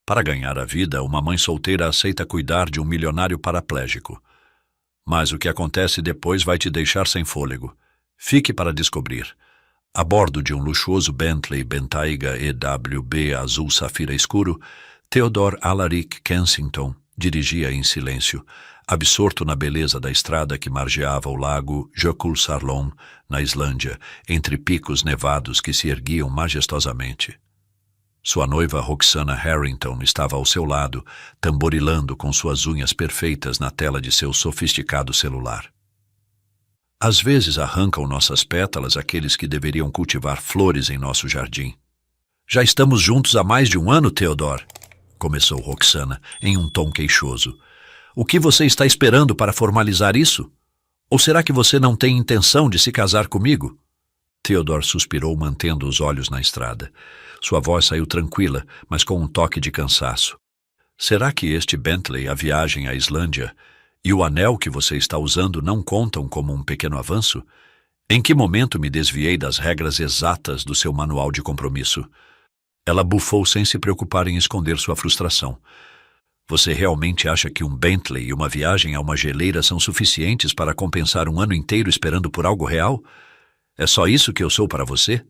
Para ganhar a vida, uma mãe solteira aceita cuidar de um milionário paraplégico. Mas o que acontece depois vai te deixar sem fôlego. Fique para descobrir. A bordo de um luxuoso Bentley Bentayga EWB azul safira escuro, Theodore Alaric Kensington dirigia em silêncio, absorto na beleza da estrada que margeava o lago Jökulsárlón, na Islândia, entre picos nevados que se erguiam majestosamente. Sua noiva Roxana Harrington estava ao seu lado, tamborilando com suas unhas perfeitas na tela de seu sofisticado celular. Às vezes arrancam nossas pétalas aqueles que deveriam cultivar flores em nosso jardim. Já estamos juntos há mais de um ano, Theodore, começou Roxana, em um tom queixoso. O que você está esperando para formalizar isso? Ou será que você não tem intenção de se casar comigo? Theodore suspirou, mantendo os olhos na estrada. Sua voz saiu tranquila, mas com um toque de cansaço. Será que este Bentley, a viagem à Islândia e o anel que você está usando não contam como um pequeno avanço? Em que momento me desviei das regras exatas do seu manual de compromisso? Ela bufou sem se preocupar em esconder sua frustração. Você realmente acha que um Bentley e uma viagem a uma geleira são suficientes para compensar um ano inteiro esperando por algo real? É só isso que eu sou para você?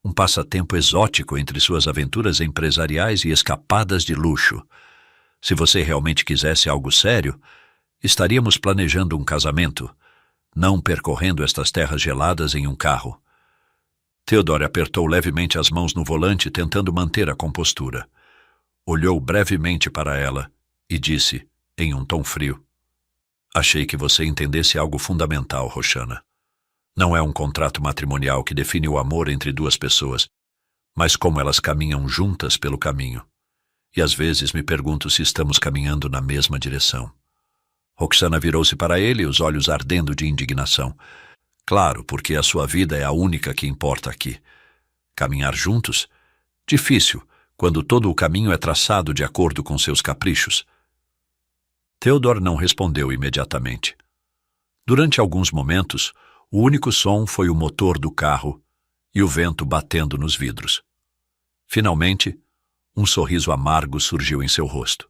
Um passatempo exótico entre suas aventuras empresariais e escapadas de luxo. Se você realmente quisesse algo sério, estaríamos planejando um casamento, não percorrendo estas terras geladas em um carro. Theodore apertou levemente as mãos no volante, tentando manter a compostura. Olhou brevemente para ela e disse, em um tom frio, achei que você entendesse algo fundamental, Roxana. Não é um contrato matrimonial que define o amor entre duas pessoas, mas como elas caminham juntas pelo caminho. E às vezes me pergunto se estamos caminhando na mesma direção. Roxana virou-se para ele, os olhos ardendo de indignação. Claro, porque a sua vida é a única que importa aqui. Caminhar juntos? Difícil, quando todo o caminho é traçado de acordo com seus caprichos. Theodore não respondeu imediatamente. Durante alguns momentos, o único som foi o motor do carro e o vento batendo nos vidros. Finalmente, um sorriso amargo surgiu em seu rosto.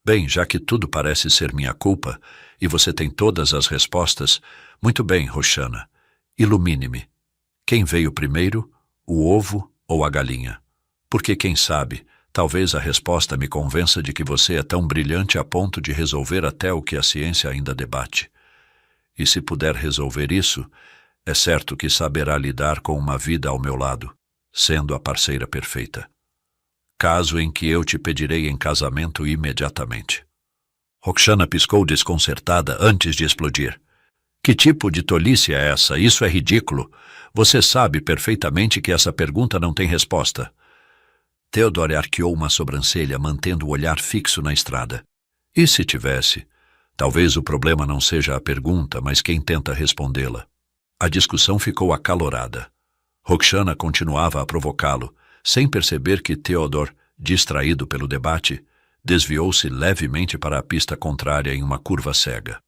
Bem, já que tudo parece ser minha culpa e você tem todas as respostas, muito bem, Roxana, ilumine-me. Quem veio primeiro, o ovo ou a galinha? Porque quem sabe, talvez a resposta me convença de que você é tão brilhante a ponto de resolver até o que a ciência ainda debate. E se puder resolver isso, é certo que saberá lidar com uma vida ao meu lado, sendo a parceira perfeita. Caso em que eu te pedirei em casamento imediatamente. Roxana piscou desconcertada antes de explodir. Que tipo de tolice é essa? Isso é ridículo. Você sabe perfeitamente que essa pergunta não tem resposta. Theodore arqueou uma sobrancelha, mantendo o olhar fixo na estrada. E se tivesse? Talvez o problema não seja a pergunta, mas quem tenta respondê-la. A discussão ficou acalorada. Roxana continuava a provocá-lo, sem perceber que Theodore, distraído pelo debate, desviou-se levemente para a pista contrária em uma curva cega.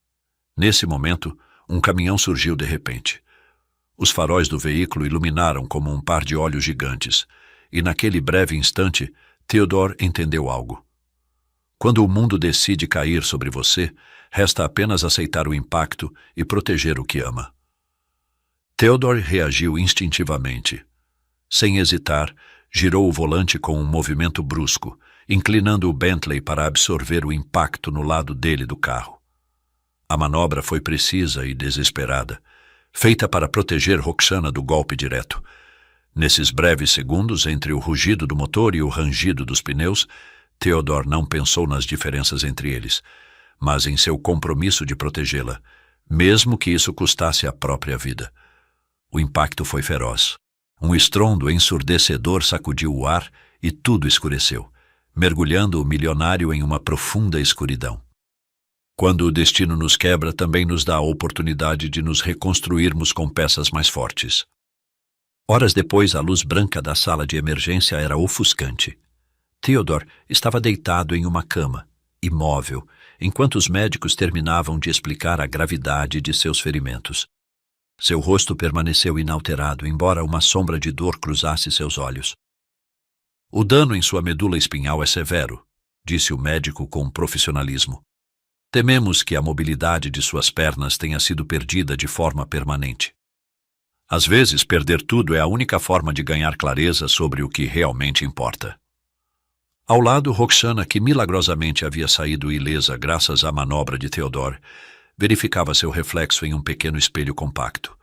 Nesse momento, um caminhão surgiu de repente. Os faróis do veículo iluminaram como um par de olhos gigantes, e naquele breve instante, Theodore entendeu algo. Quando o mundo decide cair sobre você, resta apenas aceitar o impacto e proteger o que ama. Theodore reagiu instintivamente. Sem hesitar, girou o volante com um movimento brusco, inclinando o Bentley para absorver o impacto no lado dele do carro. A manobra foi precisa e desesperada, feita para proteger Roxana do golpe direto. Nesses breves segundos, entre o rugido do motor e o rangido dos pneus, Theodore não pensou nas diferenças entre eles, mas em seu compromisso de protegê-la, mesmo que isso custasse a própria vida. O impacto foi feroz. Um estrondo ensurdecedor sacudiu o ar e tudo escureceu, mergulhando o milionário em uma profunda escuridão. Quando o destino nos quebra, também nos dá a oportunidade de nos reconstruirmos com peças mais fortes. Horas depois, a luz branca da sala de emergência era ofuscante. Theodore estava deitado em uma cama, imóvel, enquanto os médicos terminavam de explicar a gravidade de seus ferimentos. Seu rosto permaneceu inalterado, embora uma sombra de dor cruzasse seus olhos. O dano em sua medula espinhal é severo, disse o médico com profissionalismo. Tememos que a mobilidade de suas pernas tenha sido perdida de forma permanente. Às vezes, perder tudo é a única forma de ganhar clareza sobre o que realmente importa. Ao lado, Roxana, que milagrosamente havia saído ilesa graças à manobra de Theodore, verificava seu reflexo em um pequeno espelho compacto.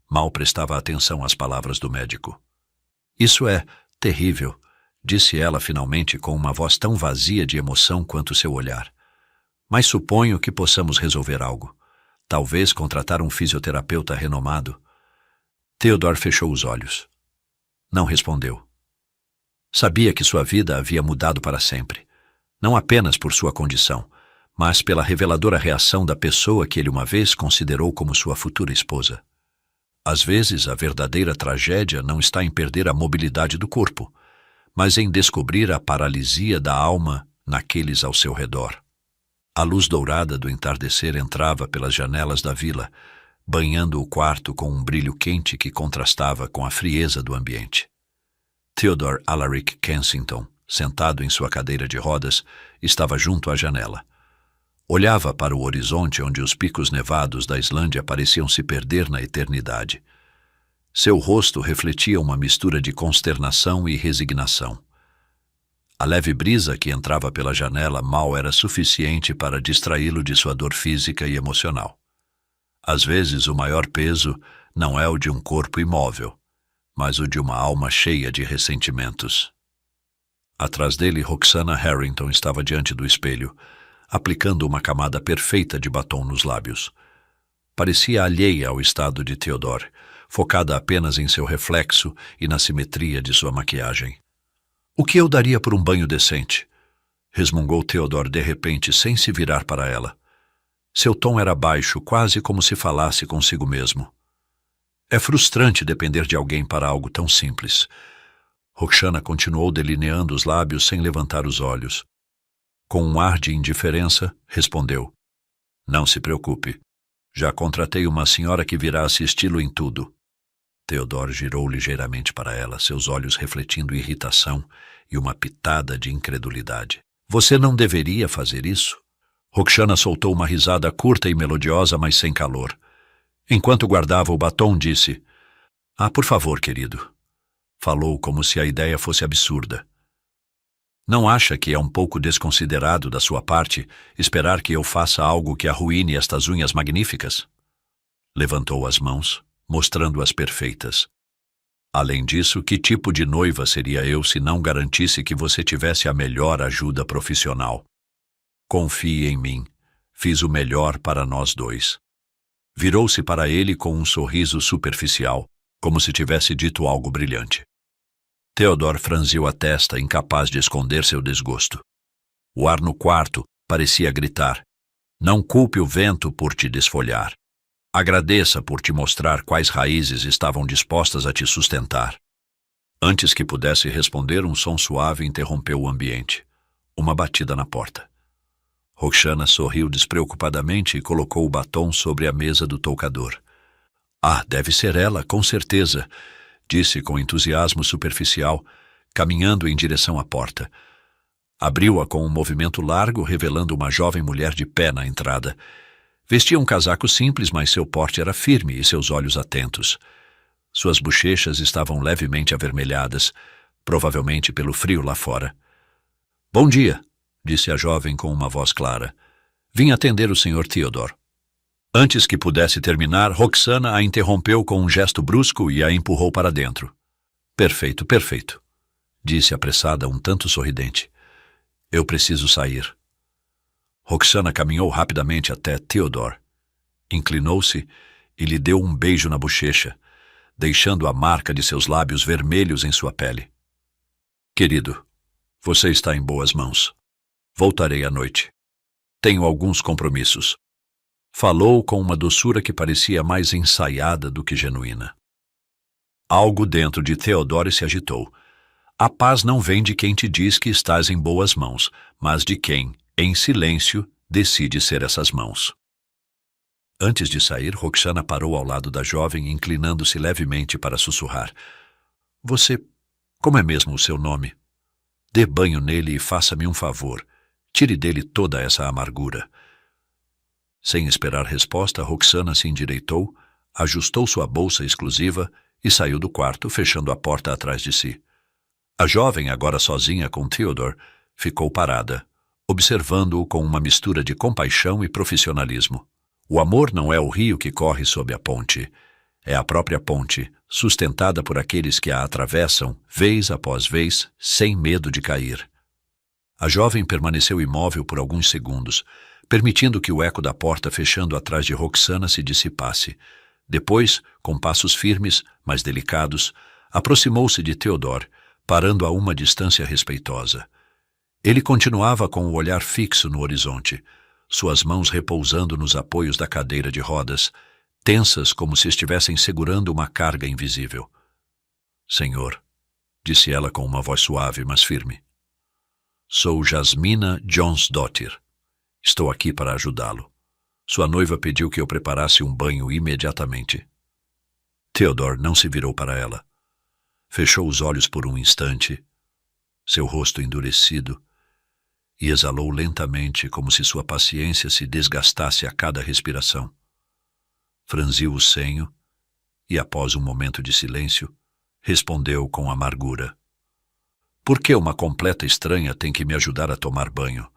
Mal prestava atenção às palavras do médico. Isso é terrível, disse ela finalmente com uma voz tão vazia de emoção quanto seu olhar. Mas suponho que possamos resolver algo. Talvez contratar um fisioterapeuta renomado. Theodore fechou os olhos. Não respondeu. Sabia que sua vida havia mudado para sempre. Não apenas por sua condição, mas pela reveladora reação da pessoa que ele uma vez considerou como sua futura esposa. Às vezes, a verdadeira tragédia não está em perder a mobilidade do corpo, mas em descobrir a paralisia da alma naqueles ao seu redor. A luz dourada do entardecer entrava pelas janelas da vila, banhando o quarto com um brilho quente que contrastava com a frieza do ambiente. Theodore Alaric Kensington, sentado em sua cadeira de rodas, estava junto à janela. Olhava para o horizonte onde os picos nevados da Islândia pareciam se perder na eternidade. Seu rosto refletia uma mistura de consternação e resignação. A leve brisa que entrava pela janela mal era suficiente para distraí-lo de sua dor física e emocional. Às vezes, o maior peso não é o de um corpo imóvel, mas o de uma alma cheia de ressentimentos. Atrás dele, Roxana Harrington estava diante do espelho, aplicando uma camada perfeita de batom nos lábios. Parecia alheia ao estado de Theodore, focada apenas em seu reflexo e na simetria de sua maquiagem. O que eu daria por um banho decente? Resmungou Theodore de repente, sem se virar para ela. Seu tom era baixo, quase como se falasse consigo mesmo. É frustrante depender de alguém para algo tão simples. Roxana continuou delineando os lábios sem levantar os olhos. Com um ar de indiferença, respondeu. Não se preocupe. Já contratei uma senhora que virá assisti-lo em tudo. Theodore girou ligeiramente para ela, seus olhos refletindo irritação e uma pitada de incredulidade. Você não deveria fazer isso? Roxana soltou uma risada curta e melodiosa, mas sem calor. Enquanto guardava o batom, disse, por favor, querido. Falou como se a ideia fosse absurda. Não acha que é um pouco desconsiderado da sua parte esperar que eu faça algo que arruine estas unhas magníficas? Levantou as mãos, mostrando-as perfeitas. Além disso, que tipo de noiva seria eu se não garantisse que você tivesse a melhor ajuda profissional? Confie em mim. Fiz o melhor para nós dois. Virou-se para ele com um sorriso superficial, como se tivesse dito algo brilhante. Theodore franziu a testa, incapaz de esconder seu desgosto. O ar no quarto parecia gritar. Não culpe o vento por te desfolhar. Agradeça por te mostrar quais raízes estavam dispostas a te sustentar. Antes que pudesse responder, um som suave interrompeu o ambiente. Uma batida na porta. Roxana sorriu despreocupadamente e colocou o batom sobre a mesa do toucador. Deve ser ela, com certeza, disse com entusiasmo superficial, caminhando em direção à porta. Abriu-a com um movimento largo, revelando uma jovem mulher de pé na entrada. Vestia um casaco simples, mas seu porte era firme e seus olhos atentos. Suas bochechas estavam levemente avermelhadas, provavelmente pelo frio lá fora. Bom dia, disse a jovem com uma voz clara. Vim atender o Sr. Theodore. Antes que pudesse terminar, Roxana a interrompeu com um gesto brusco e a empurrou para dentro. Perfeito, perfeito, disse apressada, um tanto sorridente. Eu preciso sair. Roxana caminhou rapidamente até Theodore. Inclinou-se e lhe deu um beijo na bochecha, deixando a marca de seus lábios vermelhos em sua pele. Querido, você está em boas mãos. Voltarei à noite. Tenho alguns compromissos. Falou com uma doçura que parecia mais ensaiada do que genuína. Algo dentro de Theodore se agitou. A paz não vem de quem te diz que estás em boas mãos, mas de quem, em silêncio, decide ser essas mãos. Antes de sair, Roxana parou ao lado da jovem, inclinando-se levemente para sussurrar. Como é mesmo o seu nome? Dê banho nele e faça-me um favor. Tire dele toda essa amargura. Sem esperar resposta, Roxana se endireitou, ajustou sua bolsa exclusiva e saiu do quarto, fechando a porta atrás de si. A jovem, agora sozinha com Theodore, ficou parada, observando-o com uma mistura de compaixão e profissionalismo. O amor não é o rio que corre sob a ponte. É a própria ponte, sustentada por aqueles que a atravessam, vez após vez, sem medo de cair. A jovem permaneceu imóvel por alguns segundos, permitindo que o eco da porta fechando atrás de Roxana se dissipasse. Depois, com passos firmes, mas delicados, aproximou-se de Theodore, parando a uma distância respeitosa. Ele continuava com o olhar fixo no horizonte, suas mãos repousando nos apoios da cadeira de rodas, tensas como se estivessem segurando uma carga invisível. Senhor, disse ela com uma voz suave, mas firme. Sou Jasmina Jonsdottir. Estou aqui para ajudá-lo. Sua noiva pediu que eu preparasse um banho imediatamente. Theodore não se virou para ela. Fechou os olhos por um instante, seu rosto endurecido, e exalou lentamente como se sua paciência se desgastasse a cada respiração. Franziu o senho e, após um momento de silêncio, respondeu com amargura. Por que uma completa estranha tem que me ajudar a tomar banho?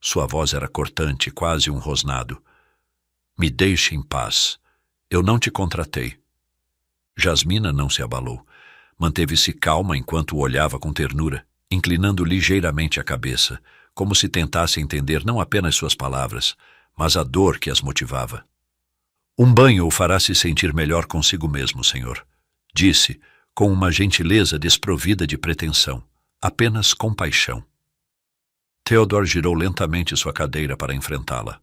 Sua voz era cortante, quase um rosnado. Me deixe em paz. Eu não te contratei. Jasmina não se abalou. Manteve-se calma enquanto o olhava com ternura, inclinando ligeiramente a cabeça, como se tentasse entender não apenas suas palavras, mas a dor que as motivava. Um banho o fará se sentir melhor consigo mesmo, senhor, disse, com uma gentileza desprovida de pretensão, apenas compaixão. Theodore girou lentamente sua cadeira para enfrentá-la.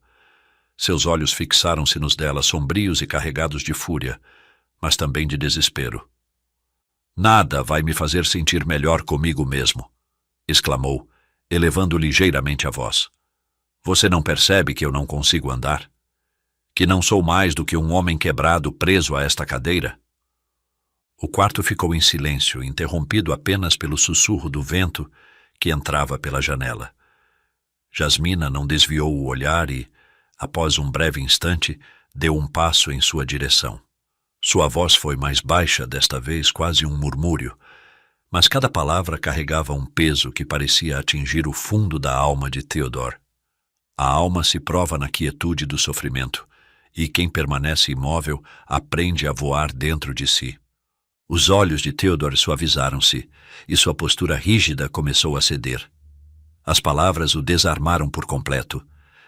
Seus olhos fixaram-se nos dela, sombrios e carregados de fúria, mas também de desespero. Nada vai me fazer sentir melhor comigo mesmo, exclamou, elevando ligeiramente a voz. Você não percebe que eu não consigo andar? Que não sou mais do que um homem quebrado preso a esta cadeira? O quarto ficou em silêncio, interrompido apenas pelo sussurro do vento que entrava pela janela. Jasmina não desviou o olhar e, após um breve instante, deu um passo em sua direção. Sua voz foi mais baixa desta vez, quase um murmúrio, mas cada palavra carregava um peso que parecia atingir o fundo da alma de Theodore. A alma se prova na quietude do sofrimento, e quem permanece imóvel aprende a voar dentro de si. Os olhos de Theodore suavizaram-se, e sua postura rígida começou a ceder. As palavras o desarmaram por completo,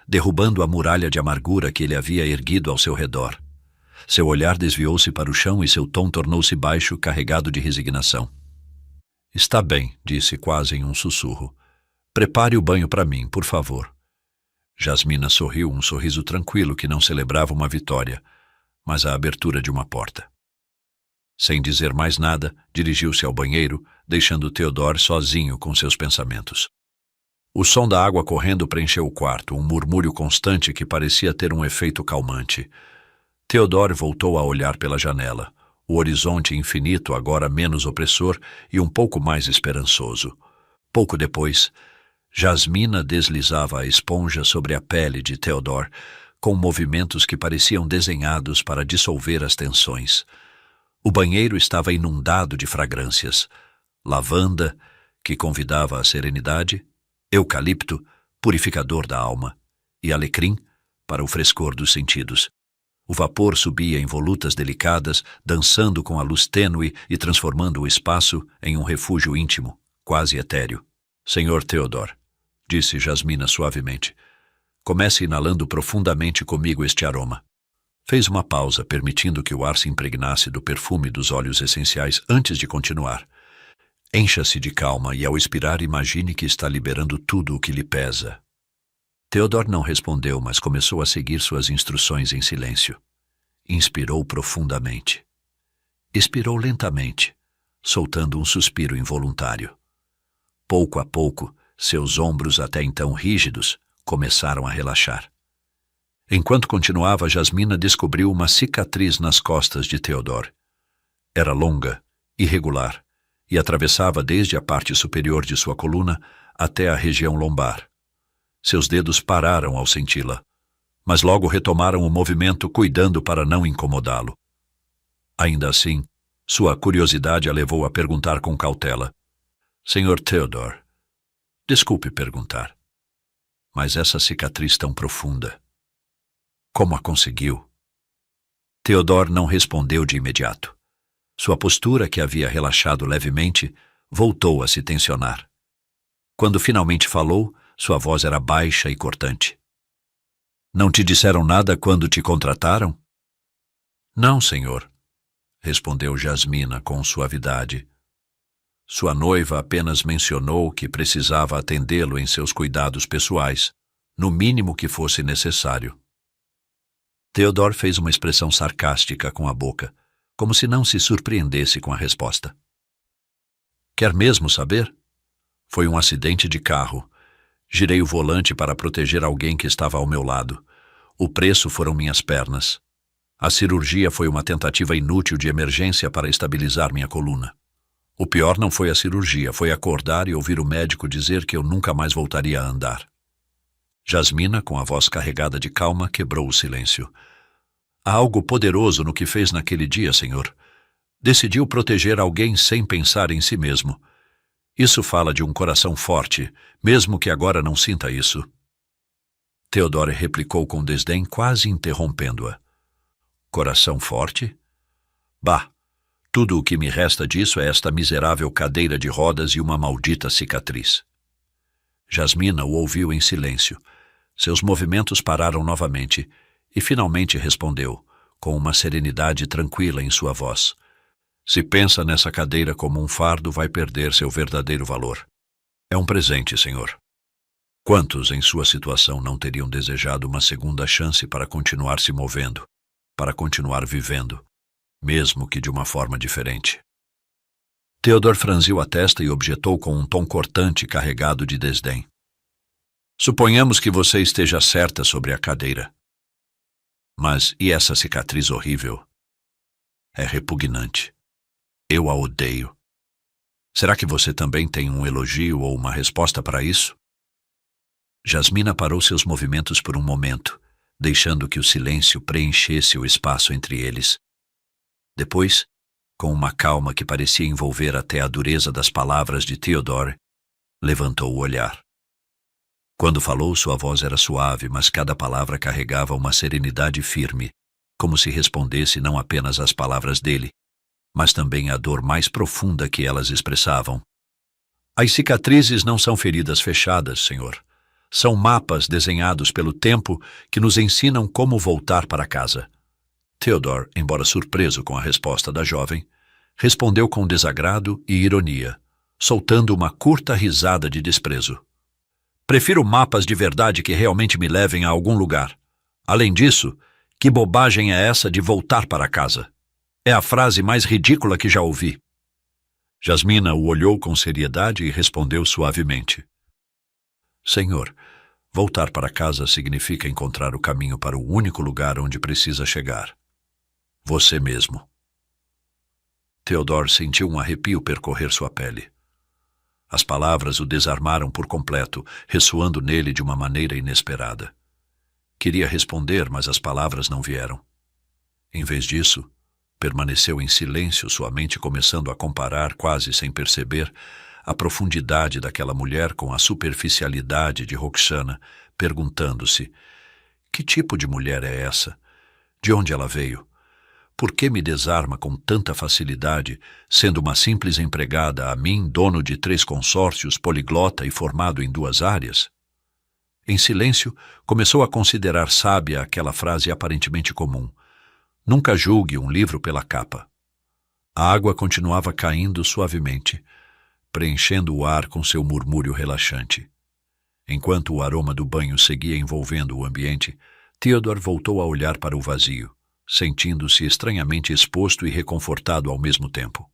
derrubando a muralha de amargura que ele havia erguido ao seu redor. Seu olhar desviou-se para o chão e seu tom tornou-se baixo, carregado de resignação. Está bem, disse quase em um sussurro. Prepare o banho para mim, por favor. Jasmina sorriu, um sorriso tranquilo que não celebrava uma vitória, mas a abertura de uma porta. Sem dizer mais nada, dirigiu-se ao banheiro, deixando Theodore sozinho com seus pensamentos. O som da água correndo preencheu o quarto, um murmúrio constante que parecia ter um efeito calmante. Theodore voltou a olhar pela janela, o horizonte infinito agora menos opressor e um pouco mais esperançoso. Pouco depois, Jasmina deslizava a esponja sobre a pele de Theodore, com movimentos que pareciam desenhados para dissolver as tensões. O banheiro estava inundado de fragrâncias. Lavanda, que convidava à serenidade, eucalipto, purificador da alma, e alecrim, para o frescor dos sentidos. O vapor subia em volutas delicadas, dançando com a luz tênue e transformando o espaço em um refúgio íntimo, quase etéreo. Senhor Theodore, disse Jasmina suavemente, comece inalando profundamente comigo este aroma. Fez uma pausa, permitindo que o ar se impregnasse do perfume dos óleos essenciais antes de continuar. Encha-se de calma e, ao expirar, imagine que está liberando tudo o que lhe pesa. Theodore não respondeu, mas começou a seguir suas instruções em silêncio. Inspirou profundamente. Expirou lentamente, soltando um suspiro involuntário. Pouco a pouco, seus ombros, até então rígidos, começaram a relaxar. Enquanto continuava, Jasmina descobriu uma cicatriz nas costas de Theodore. Era longa, irregular, e atravessava desde a parte superior de sua coluna até a região lombar. Seus dedos pararam ao senti-la, mas logo retomaram o movimento, cuidando para não incomodá-lo. Ainda assim, sua curiosidade a levou a perguntar com cautela: Sr. Theodore, desculpe perguntar, mas essa cicatriz tão profunda, como a conseguiu? Theodore não respondeu de imediato. Sua postura, que havia relaxado levemente, voltou a se tensionar. Quando finalmente falou, sua voz era baixa e cortante. Não te disseram nada quando te contrataram? Não, senhor, respondeu Jasmina com suavidade. Sua noiva apenas mencionou que precisava atendê-lo em seus cuidados pessoais, no mínimo que fosse necessário. Theodore fez uma expressão sarcástica com a boca, como se não se surpreendesse com a resposta. Quer mesmo saber? Foi um acidente de carro. Girei o volante para proteger alguém que estava ao meu lado. O preço foram minhas pernas. A cirurgia foi uma tentativa inútil de emergência para estabilizar minha coluna. O pior não foi a cirurgia, foi acordar e ouvir o médico dizer que eu nunca mais voltaria a andar. Jasmina, com a voz carregada de calma, quebrou o silêncio. Há algo poderoso no que fez naquele dia, senhor. Decidiu proteger alguém sem pensar em si mesmo. Isso fala de um coração forte, mesmo que agora não sinta isso. Theodore replicou com desdém, quase interrompendo-a. Coração forte? Bah! Tudo o que me resta disso é esta miserável cadeira de rodas e uma maldita cicatriz. Jasmina o ouviu em silêncio. Seus movimentos pararam novamente e finalmente respondeu, com uma serenidade tranquila em sua voz. Se pensa nessa cadeira como um fardo, vai perder seu verdadeiro valor. É um presente, senhor. Quantos em sua situação não teriam desejado uma segunda chance para continuar se movendo, para continuar vivendo, mesmo que de uma forma diferente? Theodore franziu a testa e objetou com um tom cortante carregado de desdém. Suponhamos que você esteja certa sobre a cadeira. Mas e essa cicatriz horrível? É repugnante. Eu a odeio. Será que você também tem um elogio ou uma resposta para isso? Jasmina parou seus movimentos por um momento, deixando que o silêncio preenchesse o espaço entre eles. Depois, com uma calma que parecia envolver até a dureza das palavras de Theodore, levantou o olhar. Quando falou, sua voz era suave, mas cada palavra carregava uma serenidade firme, como se respondesse não apenas às palavras dele, mas também à dor mais profunda que elas expressavam. As cicatrizes não são feridas fechadas, senhor. São mapas desenhados pelo tempo que nos ensinam como voltar para casa. Theodore, embora surpreso com a resposta da jovem, respondeu com desagrado e ironia, soltando uma curta risada de desprezo. Prefiro mapas de verdade que realmente me levem a algum lugar. Além disso, que bobagem é essa de voltar para casa? É a frase mais ridícula que já ouvi. Jasmina o olhou com seriedade e respondeu suavemente. Senhor, voltar para casa significa encontrar o caminho para o único lugar onde precisa chegar. Você mesmo. Theodore sentiu um arrepio percorrer sua pele. As palavras o desarmaram por completo, ressoando nele de uma maneira inesperada. Queria responder, mas as palavras não vieram. Em vez disso, permaneceu em silêncio, sua mente começando a comparar, quase sem perceber, a profundidade daquela mulher com a superficialidade de Roxana, perguntando-se: que tipo de mulher é essa? De onde ela veio? Por que me desarma com tanta facilidade, sendo uma simples empregada a mim, dono de 3 consórcios, poliglota e formado em 2 áreas? Em silêncio, começou a considerar sábia aquela frase aparentemente comum. Nunca julgue um livro pela capa. A água continuava caindo suavemente, preenchendo o ar com seu murmúrio relaxante. Enquanto o aroma do banho seguia envolvendo o ambiente, Theodore voltou a olhar para o vazio, sentindo-se estranhamente exposto e reconfortado ao mesmo tempo.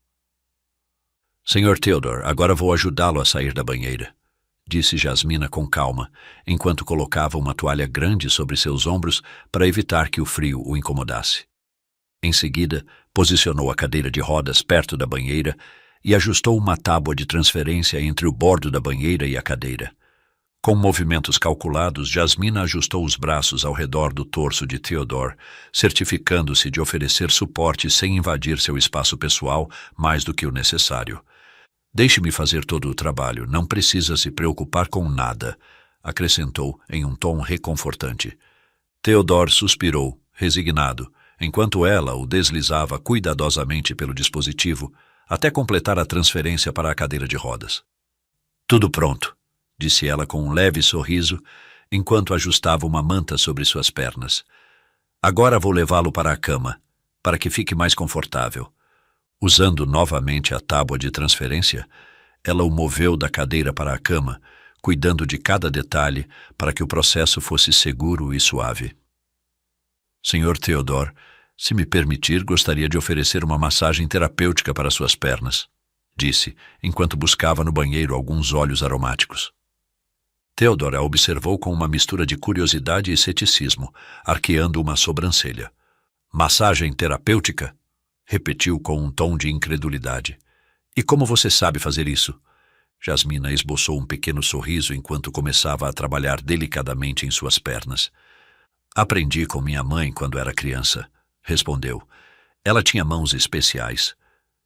Sr. Theodore, agora vou ajudá-lo a sair da banheira, disse Jasmina com calma, enquanto colocava uma toalha grande sobre seus ombros para evitar que o frio o incomodasse. Em seguida, posicionou a cadeira de rodas perto da banheira e ajustou uma tábua de transferência entre o bordo da banheira e a cadeira. Com movimentos calculados, Jasmina ajustou os braços ao redor do torso de Theodore, certificando-se de oferecer suporte sem invadir seu espaço pessoal mais do que o necessário. Deixe-me fazer todo o trabalho, não precisa se preocupar com nada, acrescentou em um tom reconfortante. Theodore suspirou, resignado, enquanto ela o deslizava cuidadosamente pelo dispositivo, até completar a transferência para a cadeira de rodas. Tudo pronto, disse ela com um leve sorriso, enquanto ajustava uma manta sobre suas pernas. Agora vou levá-lo para a cama, para que fique mais confortável. Usando novamente a tábua de transferência, ela o moveu da cadeira para a cama, cuidando de cada detalhe para que o processo fosse seguro e suave. Senhor Theodore, se me permitir, gostaria de oferecer uma massagem terapêutica para suas pernas, disse, enquanto buscava no banheiro alguns óleos aromáticos. Theodore a observou com uma mistura de curiosidade e ceticismo, arqueando uma sobrancelha. Massagem terapêutica? Repetiu com um tom de incredulidade. E como você sabe fazer isso? Jasmina esboçou um pequeno sorriso enquanto começava a trabalhar delicadamente em suas pernas. Aprendi com minha mãe quando era criança, respondeu. Ela tinha mãos especiais.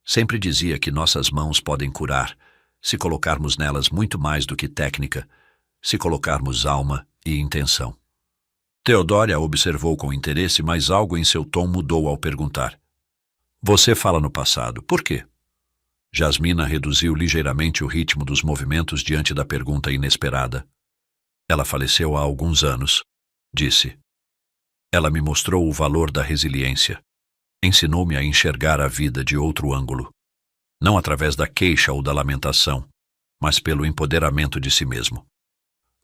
Sempre dizia que nossas mãos podem curar, se colocarmos nelas muito mais do que técnica, se colocarmos alma e intenção. Theodore a observou com interesse, mas algo em seu tom mudou ao perguntar. Você fala no passado, por quê? Jasmina reduziu ligeiramente o ritmo dos movimentos diante da pergunta inesperada. Ela faleceu há alguns anos, disse. Ela me mostrou o valor da resiliência. Ensinou-me a enxergar a vida de outro ângulo. Não através da queixa ou da lamentação, mas pelo empoderamento de si mesmo.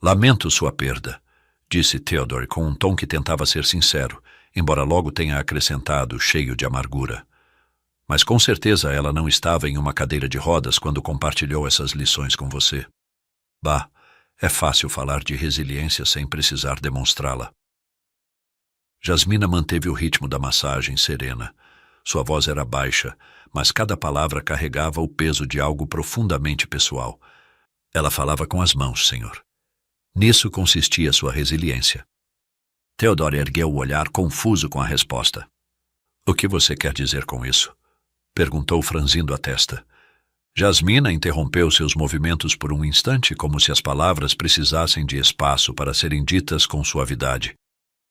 Lamento sua perda, disse Theodore com um tom que tentava ser sincero, embora logo tenha acrescentado, cheio de amargura. Mas com certeza ela não estava em uma cadeira de rodas quando compartilhou essas lições com você. Bah, é fácil falar de resiliência sem precisar demonstrá-la. Jasmina manteve o ritmo da massagem serena. Sua voz era baixa, mas cada palavra carregava o peso de algo profundamente pessoal. Ela falava com as mãos, senhor. Nisso consistia sua resiliência. Theodore ergueu o olhar confuso com a resposta. O que você quer dizer com isso? Perguntou franzindo a testa. Jasmina interrompeu seus movimentos por um instante, como se as palavras precisassem de espaço para serem ditas com suavidade.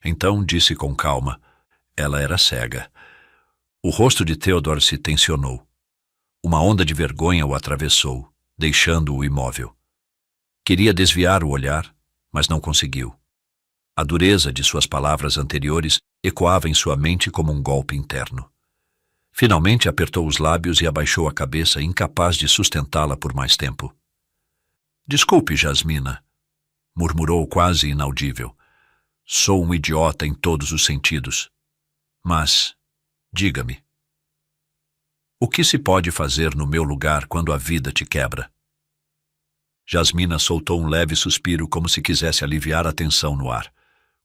Então disse com calma. Ela era cega. O rosto de Theodore se tensionou. Uma onda de vergonha o atravessou, deixando-o imóvel. Queria desviar o olhar, mas não conseguiu. A dureza de suas palavras anteriores ecoava em sua mente como um golpe interno. Finalmente apertou os lábios e abaixou a cabeça, incapaz de sustentá-la por mais tempo. Desculpe, Jasmina, murmurou quase inaudível. Sou um idiota em todos os sentidos. Mas, diga-me, o que se pode fazer no meu lugar quando a vida te quebra? Jasmina soltou um leve suspiro como se quisesse aliviar a tensão no ar.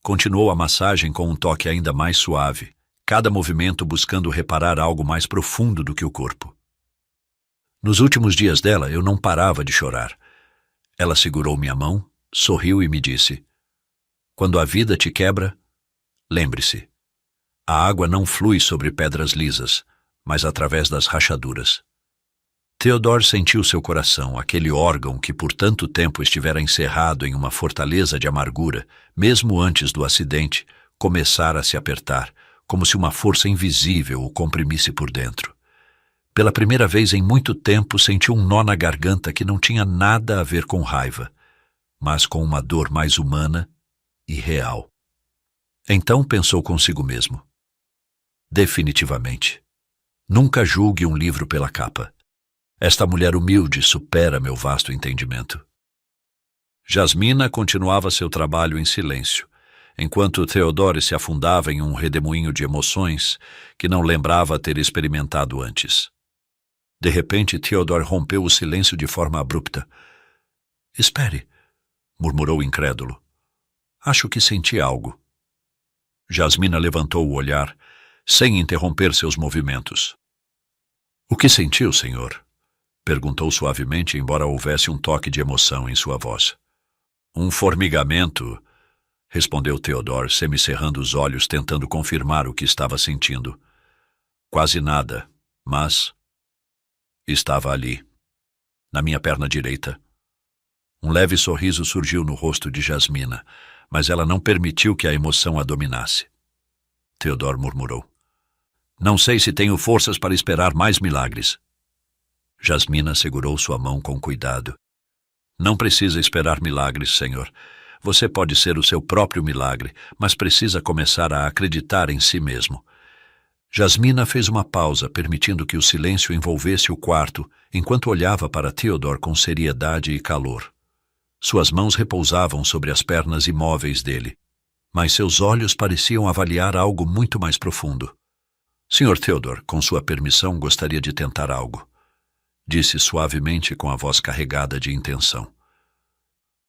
Continuou a massagem com um toque ainda mais suave, cada movimento buscando reparar algo mais profundo do que o corpo. Nos últimos dias dela, eu não parava de chorar. Ela segurou minha mão, sorriu e me disse, quando a vida te quebra, lembre-se, a água não flui sobre pedras lisas, mas através das rachaduras. Theodore sentiu seu coração, aquele órgão que por tanto tempo estivera encerrado em uma fortaleza de amargura, mesmo antes do acidente, começar a se apertar, como se uma força invisível o comprimisse por dentro. Pela primeira vez em muito tempo sentiu um nó na garganta que não tinha nada a ver com raiva, mas com uma dor mais humana e real. Então pensou consigo mesmo. Definitivamente. Nunca julgue um livro pela capa. Esta mulher humilde supera meu vasto entendimento. Jasmina continuava seu trabalho em silêncio, enquanto Theodore se afundava em um redemoinho de emoções que não lembrava ter experimentado antes. De repente, Theodore rompeu o silêncio de forma abrupta. Espere, murmurou incrédulo. Acho que senti algo. Jasmina levantou o olhar, sem interromper seus movimentos. O que sentiu, senhor? Perguntou suavemente, embora houvesse um toque de emoção em sua voz. Um formigamento, respondeu Theodore, semicerrando os olhos, tentando confirmar o que estava sentindo. Quase nada, mas estava ali, na minha perna direita. Um leve sorriso surgiu no rosto de Jasmina, mas ela não permitiu que a emoção a dominasse. Theodore murmurou. Não sei se tenho forças para esperar mais milagres. Jasmina segurou sua mão com cuidado. Não precisa esperar milagres, senhor. Você pode ser o seu próprio milagre, mas precisa começar a acreditar em si mesmo. Jasmina fez uma pausa, permitindo que o silêncio envolvesse o quarto, enquanto olhava para Theodore com seriedade e calor. Suas mãos repousavam sobre as pernas imóveis dele, mas seus olhos pareciam avaliar algo muito mais profundo. Sr. Theodore, com sua permissão, gostaria de tentar algo, disse suavemente com a voz carregada de intenção.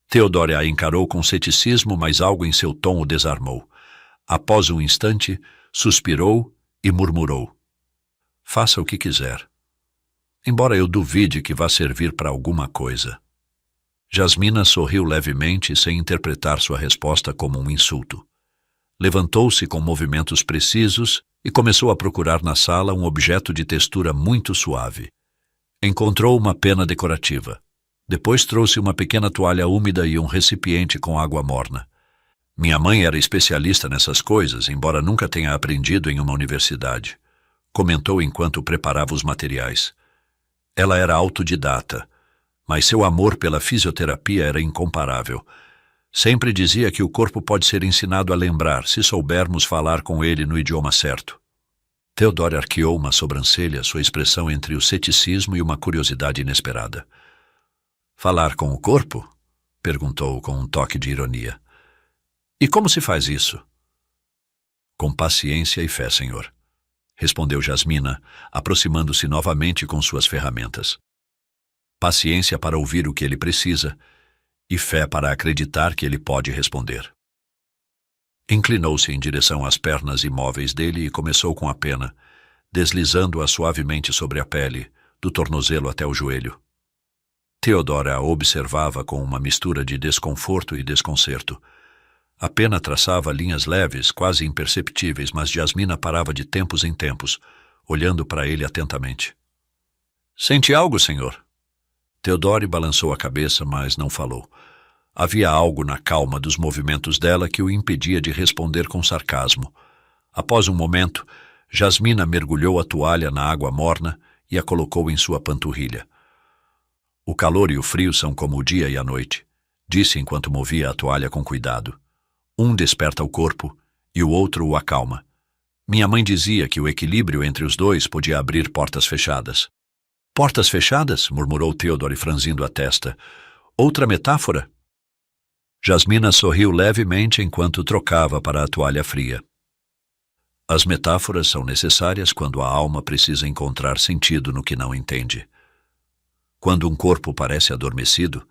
Theodore a encarou com ceticismo, mas algo em seu tom o desarmou. Após um instante, suspirou e murmurou. Faça o que quiser. Embora eu duvide que vá servir para alguma coisa. Jasmina sorriu levemente, sem interpretar sua resposta como um insulto. Levantou-se com movimentos precisos e começou a procurar na sala um objeto de textura muito suave. Encontrou uma pena decorativa. Depois trouxe uma pequena toalha úmida e um recipiente com água morna. Minha mãe era especialista nessas coisas, embora nunca tenha aprendido em uma universidade. Comentou enquanto preparava os materiais. Ela era autodidata, mas seu amor pela fisioterapia era incomparável. Sempre dizia que o corpo pode ser ensinado a lembrar, se soubermos falar com ele no idioma certo. Theodore arqueou uma sobrancelha, sua expressão entre o ceticismo e uma curiosidade inesperada. Falar com o corpo? Perguntou com um toque de ironia. E como se faz isso? Com paciência e fé, senhor, respondeu Jasmina, aproximando-se novamente com suas ferramentas. Paciência para ouvir o que ele precisa e fé para acreditar que ele pode responder. Inclinou-se em direção às pernas imóveis dele e começou com a pena, deslizando-a suavemente sobre a pele, do tornozelo até o joelho. Theodore a observava com uma mistura de desconforto e desconcerto. A pena traçava linhas leves, quase imperceptíveis, mas Jasmina parava de tempos em tempos, olhando para ele atentamente. Sente algo, senhor? Theodore balançou a cabeça, mas não falou. Havia algo na calma dos movimentos dela que o impedia de responder com sarcasmo. Após um momento, Jasmina mergulhou a toalha na água morna e a colocou em sua panturrilha. O calor e o frio são como o dia e a noite, disse enquanto movia a toalha com cuidado. Um desperta o corpo e o outro o acalma. Minha mãe dizia que o equilíbrio entre os dois podia abrir portas fechadas. Portas fechadas? Murmurou Theodore, franzindo a testa. Outra metáfora? Jasmina sorriu levemente enquanto trocava para a toalha fria. As metáforas são necessárias quando a alma precisa encontrar sentido no que não entende. Quando um corpo parece adormecido,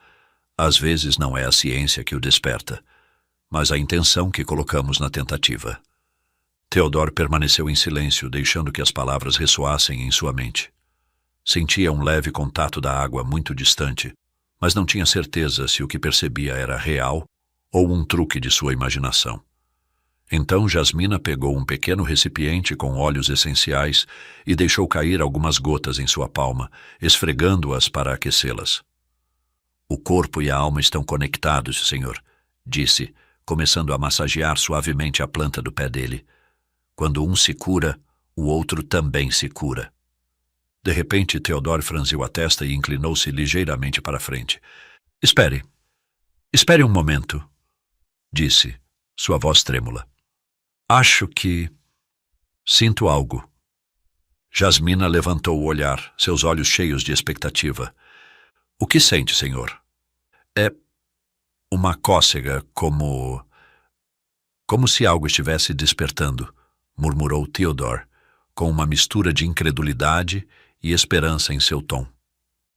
às vezes não é a ciência que o desperta, mas a intenção que colocamos na tentativa. Theodore permaneceu em silêncio, deixando que as palavras ressoassem em sua mente. Sentia um leve contato da água muito distante, mas não tinha certeza se o que percebia era real ou um truque de sua imaginação. Então Jasmina pegou um pequeno recipiente com óleos essenciais e deixou cair algumas gotas em sua palma, esfregando-as para aquecê-las. O corpo e a alma estão conectados, senhor, disse, começando a massagear suavemente a planta do pé dele. Quando um se cura, o outro também se cura. De repente, Theodore franziu a testa e inclinou-se ligeiramente para frente. Espere. Espere um momento, disse, sua voz trêmula. Acho que sinto algo. Jasmina levantou o olhar, seus olhos cheios de expectativa. O que sente, senhor? É uma cócega, como se algo estivesse despertando, murmurou Theodore, com uma mistura de incredulidade e esperança em seu tom.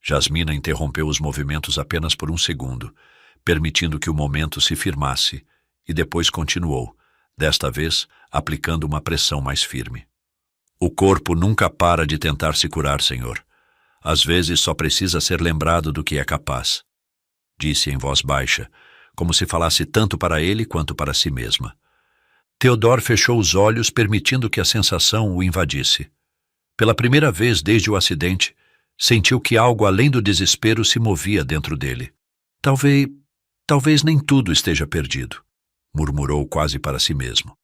Jasmina interrompeu os movimentos apenas por um segundo, permitindo que o momento se firmasse, e depois continuou, desta vez aplicando uma pressão mais firme. O corpo nunca para de tentar se curar, senhor. Às vezes só precisa ser lembrado do que é capaz. Disse em voz baixa, como se falasse tanto para ele quanto para si mesma. Theodore fechou os olhos, permitindo que a sensação o invadisse. Pela primeira vez desde o acidente, sentiu que algo além do desespero se movia dentro dele. Talvez nem tudo esteja perdido, murmurou quase para si mesmo.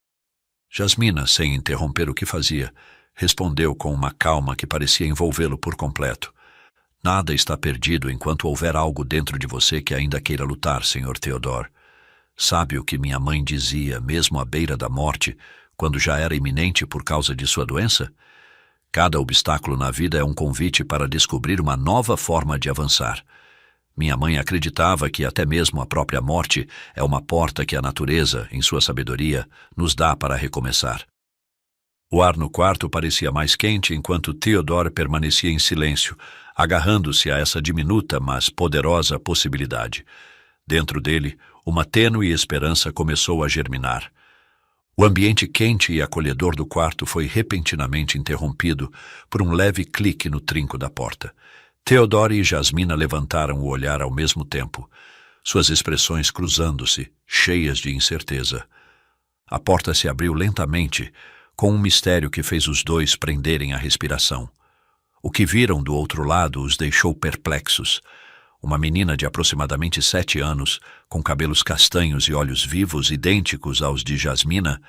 Jasmina, sem interromper o que fazia, respondeu com uma calma que parecia envolvê-lo por completo. Nada está perdido enquanto houver algo dentro de você que ainda queira lutar, Sr. Theodore. Sabe o que minha mãe dizia, mesmo à beira da morte, quando já era iminente por causa de sua doença? Cada obstáculo na vida é um convite para descobrir uma nova forma de avançar. Minha mãe acreditava que até mesmo a própria morte é uma porta que a natureza, em sua sabedoria, nos dá para recomeçar. O ar no quarto parecia mais quente enquanto Theodore permanecia em silêncio, agarrando-se a essa diminuta, mas poderosa possibilidade. Dentro dele, uma tênue esperança começou a germinar. O ambiente quente e acolhedor do quarto foi repentinamente interrompido por um leve clique no trinco da porta. Theodore e Jasmina levantaram o olhar ao mesmo tempo, suas expressões cruzando-se, cheias de incerteza. A porta se abriu lentamente, com um mistério que fez os dois prenderem a respiração. O que viram do outro lado os deixou perplexos. Uma menina de aproximadamente 7 anos, com cabelos castanhos e olhos vivos idênticos aos de Jasmina,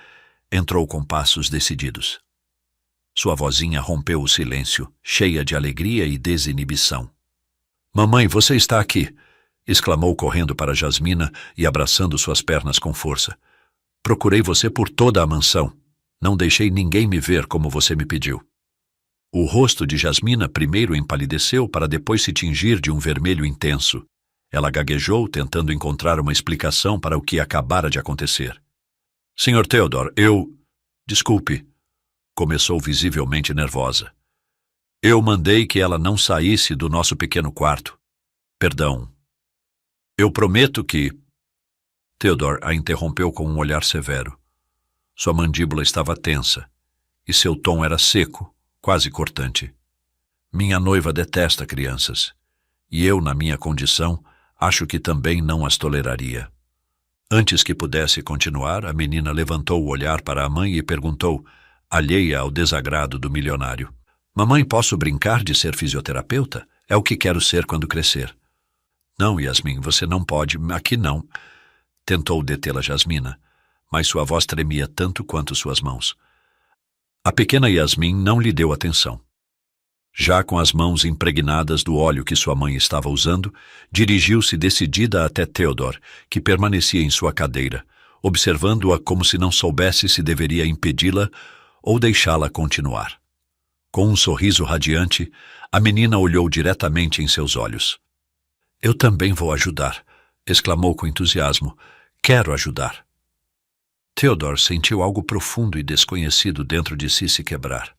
entrou com passos decididos. Sua vozinha rompeu o silêncio, cheia de alegria e desinibição. "Mamãe, você está aqui!" exclamou correndo para Jasmina e abraçando suas pernas com força. "Procurei você por toda a mansão. Não deixei ninguém me ver como você me pediu." O rosto de Jasmina primeiro empalideceu para depois se tingir de um vermelho intenso. Ela gaguejou, tentando encontrar uma explicação para o que acabara de acontecer. "Sr. Theodore, Desculpe", começou visivelmente nervosa. "Eu mandei que ela não saísse do nosso pequeno quarto. Perdão. Eu prometo que..." Theodore a interrompeu com um olhar severo. Sua mandíbula estava tensa, e seu tom era seco, quase cortante. "Minha noiva detesta crianças, e eu, na minha condição, acho que também não as toleraria." Antes que pudesse continuar, a menina levantou o olhar para a mãe e perguntou, alheia ao desagrado do milionário: "Mamãe, posso brincar de ser fisioterapeuta? É o que quero ser quando crescer." "Não, Yasmin, você não pode, aqui não." Tentou detê-la Jasmina, mas sua voz tremia tanto quanto suas mãos. A pequena Yasmin não lhe deu atenção. Já com as mãos impregnadas do óleo que sua mãe estava usando, dirigiu-se decidida até Theodore, que permanecia em sua cadeira, observando-a como se não soubesse se deveria impedi-la ou deixá-la continuar. Com um sorriso radiante, a menina olhou diretamente em seus olhos. "Eu também vou ajudar", exclamou com entusiasmo. "Quero ajudar." Theodore sentiu algo profundo e desconhecido dentro de si se quebrar.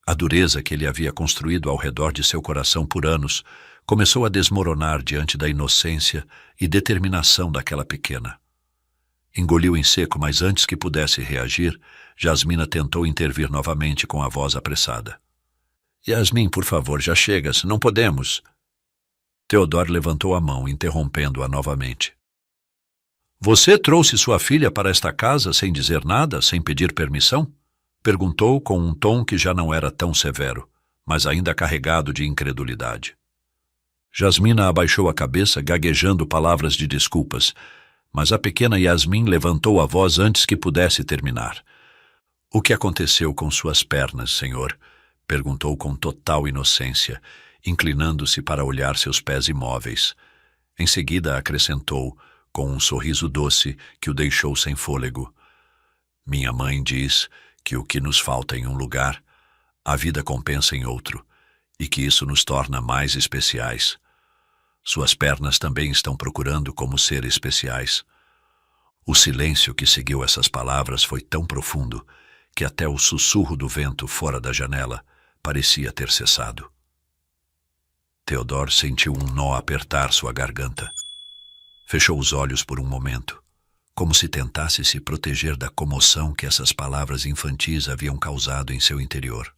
A dureza que ele havia construído ao redor de seu coração por anos começou a desmoronar diante da inocência e determinação daquela pequena. Engoliu em seco, mas antes que pudesse reagir, Jasmina tentou intervir novamente com a voz apressada. "Yasmin, por favor, já chega, não podemos." Theodore levantou a mão, interrompendo-a novamente. "Você trouxe sua filha para esta casa sem dizer nada, sem pedir permissão?" Perguntou com um tom que já não era tão severo, mas ainda carregado de incredulidade. Jasmina abaixou a cabeça, gaguejando palavras de desculpas, mas a pequena Yasmin levantou a voz antes que pudesse terminar. "O que aconteceu com suas pernas, senhor?" perguntou com total inocência, inclinando-se para olhar seus pés imóveis. Em seguida acrescentou, com um sorriso doce que o deixou sem fôlego: "Minha mãe diz que o que nos falta em um lugar, a vida compensa em outro, e que isso nos torna mais especiais. Suas pernas também estão procurando como ser especiais." O silêncio que seguiu essas palavras foi tão profundo que até o sussurro do vento fora da janela parecia ter cessado. Theodore sentiu um nó apertar sua garganta. Fechou os olhos por um momento, como se tentasse se proteger da comoção que essas palavras infantis haviam causado em seu interior.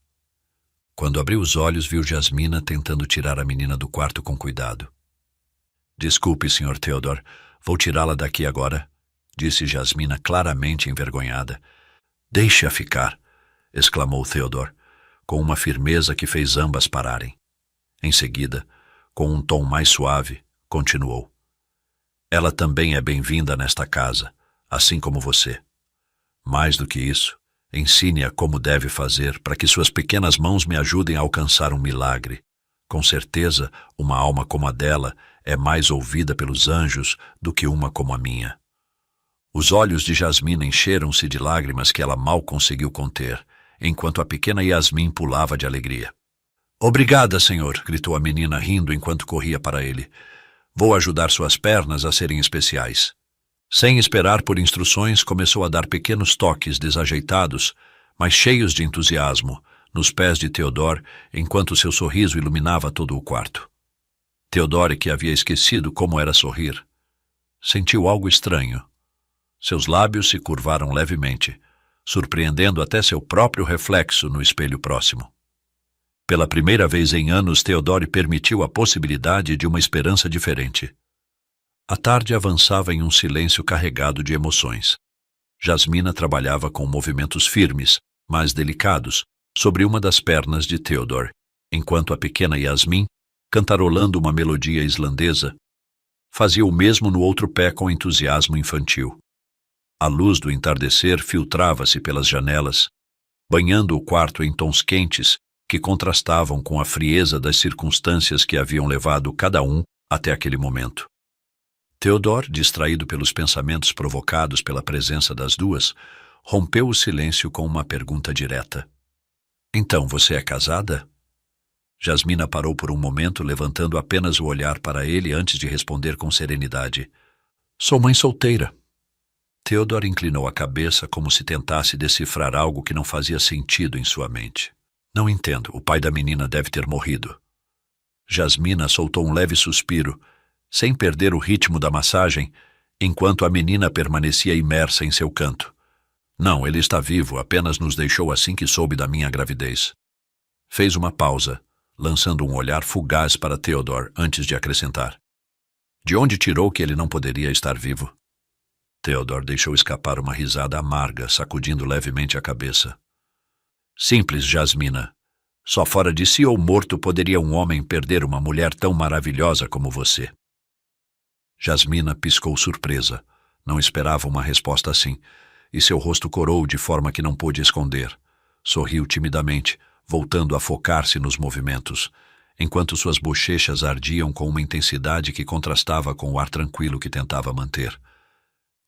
Quando abriu os olhos, viu Jasmina tentando tirar a menina do quarto com cuidado. Desculpe, Sr. Theodor, vou tirá-la daqui agora, disse Jasmina claramente envergonhada. Deixe-a ficar, exclamou Theodor, com uma firmeza que fez ambas pararem. Em seguida, com um tom mais suave, continuou. Ela também é bem-vinda nesta casa, assim como você. Mais do que isso, ensine-a como deve fazer para que suas pequenas mãos me ajudem a alcançar um milagre. Com certeza, uma alma como a dela é mais ouvida pelos anjos do que uma como a minha. Os olhos de Jasmina encheram-se de lágrimas que ela mal conseguiu conter, enquanto a pequena Yasmin pulava de alegria. Obrigada, senhor, gritou a menina rindo enquanto corria para ele. Vou ajudar suas pernas a serem especiais. Sem esperar por instruções, começou a dar pequenos toques desajeitados, mas cheios de entusiasmo, nos pés de Theodor, enquanto seu sorriso iluminava todo o quarto. Theodor, que havia esquecido como era sorrir, sentiu algo estranho. Seus lábios se curvaram levemente, surpreendendo até seu próprio reflexo no espelho próximo. Pela primeira vez em anos, Theodor permitiu a possibilidade de uma esperança diferente. A tarde avançava em um silêncio carregado de emoções. Jasmina trabalhava com movimentos firmes, mas delicados, sobre uma das pernas de Theodor, enquanto a pequena Yasmin, cantarolando uma melodia islandesa, fazia o mesmo no outro pé com entusiasmo infantil. A luz do entardecer filtrava-se pelas janelas, banhando o quarto em tons quentes que contrastavam com a frieza das circunstâncias que haviam levado cada um até aquele momento. Theodor, distraído pelos pensamentos provocados pela presença das duas, rompeu o silêncio com uma pergunta direta. Então, você é casada? Jasmina parou por um momento, levantando apenas o olhar para ele antes de responder com serenidade. Sou mãe solteira. Theodor inclinou a cabeça como se tentasse decifrar algo que não fazia sentido em sua mente. Não entendo, o pai da menina deve ter morrido. Jasmina soltou um leve suspiro, sem perder o ritmo da massagem, enquanto a menina permanecia imersa em seu canto. Não, ele está vivo, apenas nos deixou assim que soube da minha gravidez. Fez uma pausa, lançando um olhar fugaz para Theodor antes de acrescentar. De onde tirou que ele não poderia estar vivo? Theodor deixou escapar uma risada amarga, sacudindo levemente a cabeça. Simples, Jasmina. Só fora de si ou morto poderia um homem perder uma mulher tão maravilhosa como você. Jasmina piscou surpresa. Não esperava uma resposta assim, e seu rosto corou de forma que não pôde esconder. Sorriu timidamente, voltando a focar-se nos movimentos, enquanto suas bochechas ardiam com uma intensidade que contrastava com o ar tranquilo que tentava manter.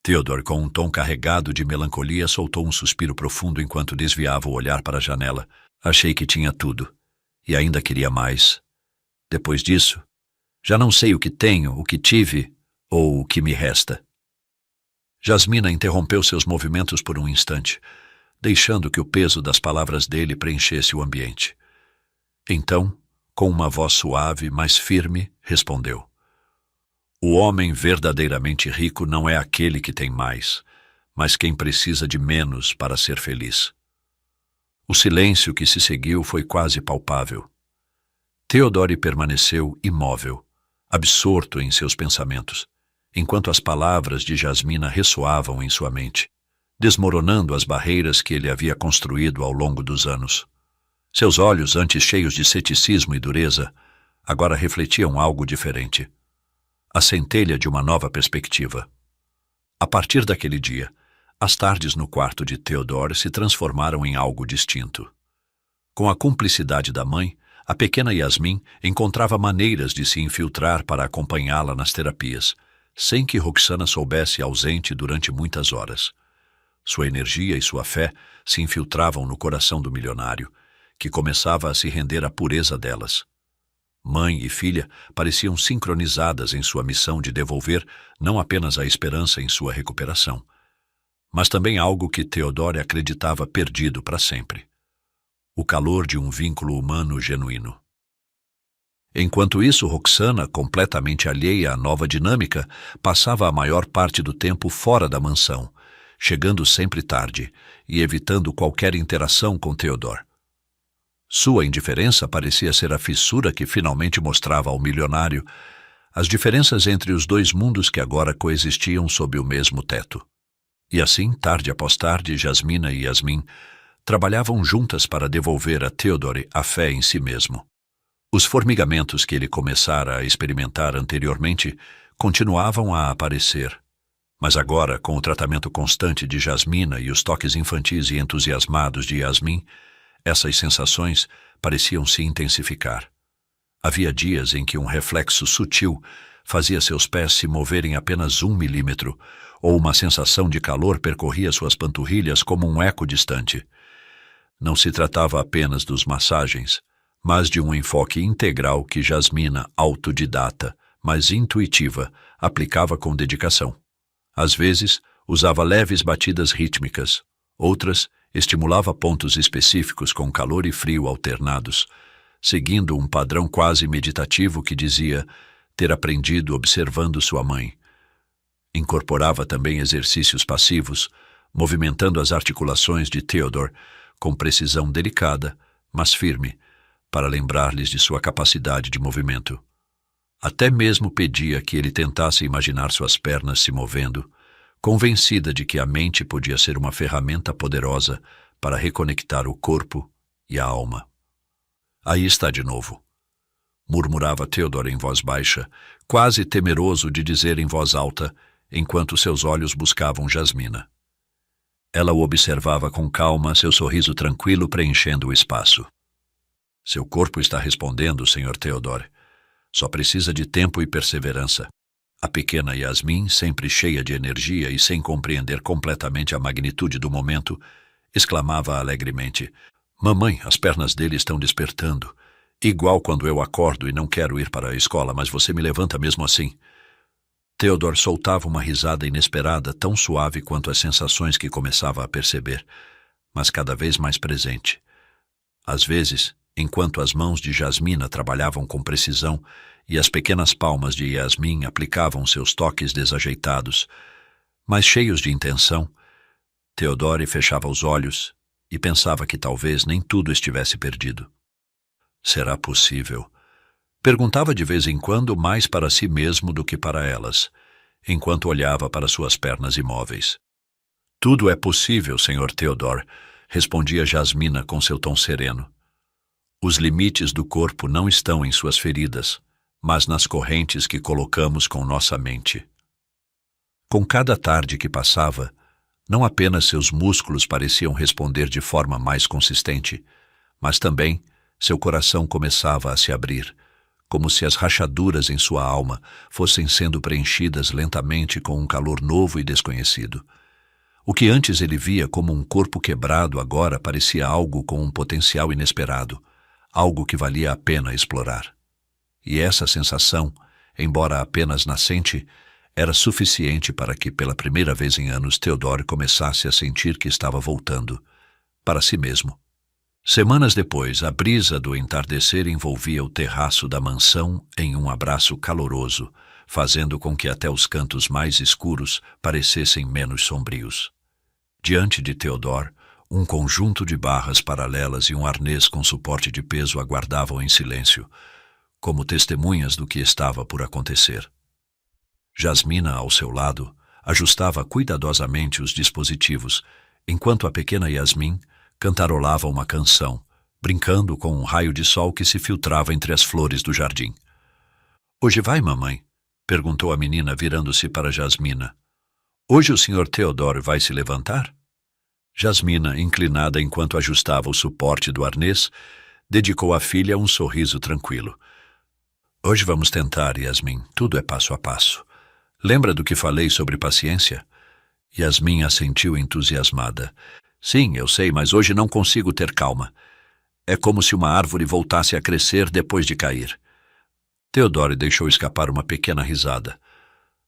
Theodor, com um tom carregado de melancolia, soltou um suspiro profundo enquanto desviava o olhar para a janela. Achei que tinha tudo, e ainda queria mais. Depois disso, já não sei o que tenho, o que tive ou o que me resta. Jasmina interrompeu seus movimentos por um instante, deixando que o peso das palavras dele preenchesse o ambiente. Então, com uma voz suave, mas firme, respondeu. O homem verdadeiramente rico não é aquele que tem mais, mas quem precisa de menos para ser feliz. O silêncio que se seguiu foi quase palpável. Theodor permaneceu imóvel, absorto em seus pensamentos, enquanto as palavras de Jasmina ressoavam em sua mente, desmoronando as barreiras que ele havia construído ao longo dos anos. Seus olhos, antes cheios de ceticismo e dureza, agora refletiam algo diferente. A centelha de uma nova perspectiva. A partir daquele dia, as tardes no quarto de Theodor se transformaram em algo distinto. Com a cumplicidade da mãe, a pequena Yasmin encontrava maneiras de se infiltrar para acompanhá-la nas terapias, sem que Roxana soubesse ausente durante muitas horas. Sua energia e sua fé se infiltravam no coração do milionário, que começava a se render à pureza delas. Mãe e filha pareciam sincronizadas em sua missão de devolver não apenas a esperança em sua recuperação, mas também algo que Theodor acreditava perdido para sempre: o calor de um vínculo humano genuíno. Enquanto isso, Roxana, completamente alheia à nova dinâmica, passava a maior parte do tempo fora da mansão, chegando sempre tarde e evitando qualquer interação com Theodor. Sua indiferença parecia ser a fissura que finalmente mostrava ao milionário as diferenças entre os dois mundos que agora coexistiam sob o mesmo teto. E assim, tarde após tarde, Jasmina e Yasmin trabalhavam juntas para devolver a Theodore a fé em si mesmo. Os formigamentos que ele começara a experimentar anteriormente continuavam a aparecer, mas agora, com o tratamento constante de Jasmina e os toques infantis e entusiasmados de Yasmin, essas sensações pareciam se intensificar. Havia dias em que um reflexo sutil fazia seus pés se moverem apenas 1 milímetro, ou uma sensação de calor percorria suas panturrilhas como um eco distante. Não se tratava apenas dos massagens, mas de um enfoque integral que Jasmina, autodidata, mas intuitiva, aplicava com dedicação. Às vezes, usava leves batidas rítmicas, outras, estimulava pontos específicos com calor e frio alternados, seguindo um padrão quase meditativo que dizia ter aprendido observando sua mãe. Incorporava também exercícios passivos, movimentando as articulações de Theodore com precisão delicada, mas firme, para lembrar-lhes de sua capacidade de movimento. Até mesmo pedia que ele tentasse imaginar suas pernas se movendo, convencida de que a mente podia ser uma ferramenta poderosa para reconectar o corpo e a alma. Aí está de novo, murmurava Theodore em voz baixa, quase temeroso de dizer em voz alta, enquanto seus olhos buscavam Jasmina. Ela o observava com calma, seu sorriso tranquilo preenchendo o espaço. Seu corpo está respondendo, Sr. Theodore. Só precisa de tempo e perseverança. A pequena Yasmin, sempre cheia de energia e sem compreender completamente a magnitude do momento, exclamava alegremente: Mamãe, as pernas dele estão despertando. Igual quando eu acordo e não quero ir para a escola, mas você me levanta mesmo assim. Theodore soltava uma risada inesperada, tão suave quanto as sensações que começava a perceber, mas cada vez mais presente. Às vezes, enquanto as mãos de Jasmina trabalhavam com precisão e as pequenas palmas de Yasmin aplicavam seus toques desajeitados, mas cheios de intenção, Theodore fechava os olhos e pensava que talvez nem tudo estivesse perdido. Será possível? Perguntava de vez em quando mais para si mesmo do que para elas, enquanto olhava para suas pernas imóveis. Tudo é possível, Sr. Theodore, respondia Jasmina com seu tom sereno. Os limites do corpo não estão em suas feridas, mas nas correntes que colocamos com nossa mente. Com cada tarde que passava, não apenas seus músculos pareciam responder de forma mais consistente, mas também seu coração começava a se abrir, como se as rachaduras em sua alma fossem sendo preenchidas lentamente com um calor novo e desconhecido. O que antes ele via como um corpo quebrado agora parecia algo com um potencial inesperado, algo que valia a pena explorar. E essa sensação, embora apenas nascente, era suficiente para que, pela primeira vez em anos, Theodore começasse a sentir que estava voltando para si mesmo. Semanas depois, a brisa do entardecer envolvia o terraço da mansão em um abraço caloroso, fazendo com que até os cantos mais escuros parecessem menos sombrios. Diante de Theodore, um conjunto de barras paralelas e um arnês com suporte de peso aguardavam em silêncio, como testemunhas do que estava por acontecer. Jasmina, ao seu lado, ajustava cuidadosamente os dispositivos, enquanto a pequena Yasmin cantarolava uma canção, brincando com um raio de sol que se filtrava entre as flores do jardim. "Hoje vai, mamãe?" perguntou a menina, virando-se para Jasmina. "Hoje o Sr. Theodore vai se levantar?" Jasmina, inclinada enquanto ajustava o suporte do arnês, dedicou à filha um sorriso tranquilo. "Hoje vamos tentar, Yasmin. Tudo é passo a passo. Lembra do que falei sobre paciência?" Yasmin assentiu entusiasmada. "Sim, eu sei, mas hoje não consigo ter calma. É como se uma árvore voltasse a crescer depois de cair." Theodore deixou escapar uma pequena risada.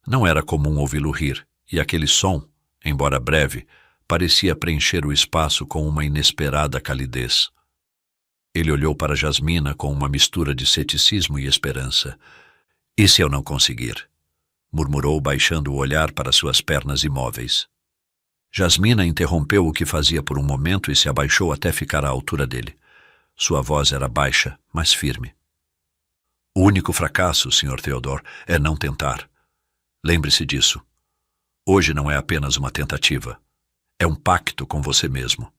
Não era comum ouvi-lo rir, e aquele som, embora breve, parecia preencher o espaço com uma inesperada calidez. Ele olhou para Jasmina com uma mistura de ceticismo e esperança. "E se eu não conseguir?" murmurou, baixando o olhar para suas pernas imóveis. Jasmina interrompeu o que fazia por um momento e se abaixou até ficar à altura dele. Sua voz era baixa, mas firme. O único fracasso, Sr. Theodore, é não tentar. Lembre-se disso. Hoje não é apenas uma tentativa. É um pacto com você mesmo.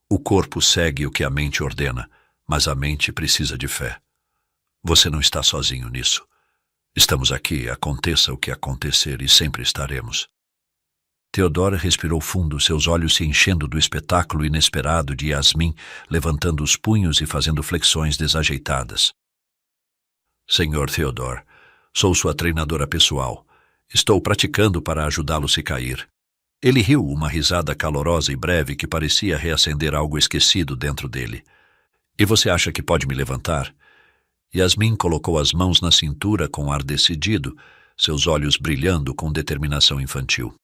O corpo segue o que a mente ordena, mas a mente precisa de fé. Você não está sozinho nisso. Estamos aqui, aconteça o que acontecer, e sempre estaremos. Theodore respirou fundo, seus olhos se enchendo do espetáculo inesperado de Yasmin levantando os punhos e fazendo flexões desajeitadas. Senhor Theodore, sou sua treinadora pessoal. Estou praticando para ajudá-lo se cair. Ele riu, uma risada calorosa e breve que parecia reacender algo esquecido dentro dele. E você acha que pode me levantar? Yasmin colocou as mãos na cintura com ar decidido, seus olhos brilhando com determinação infantil.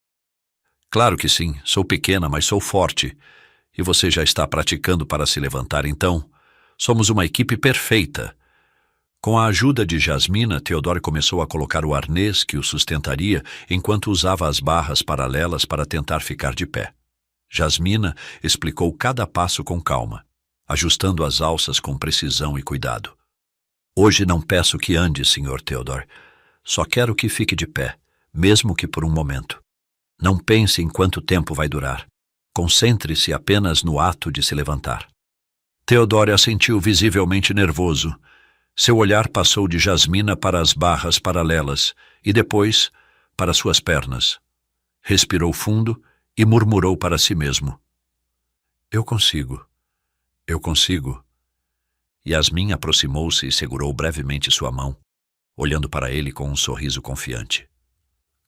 Claro que sim, sou pequena, mas sou forte. E você já está praticando para se levantar, então? Somos uma equipe perfeita. Com a ajuda de Jasmina, Theodore começou a colocar o arnês que o sustentaria enquanto usava as barras paralelas para tentar ficar de pé. Jasmina explicou cada passo com calma, ajustando as alças com precisão e cuidado. Hoje não peço que ande, Sr. Theodore. Só quero que fique de pé, mesmo que por um momento. Não pense em quanto tempo vai durar. Concentre-se apenas no ato de se levantar. Theodore assentiu visivelmente nervoso. Seu olhar passou de Jasmina para as barras paralelas e depois para suas pernas. Respirou fundo e murmurou para si mesmo. Eu consigo. Eu consigo. Yasmin aproximou-se e segurou brevemente sua mão, olhando para ele com um sorriso confiante.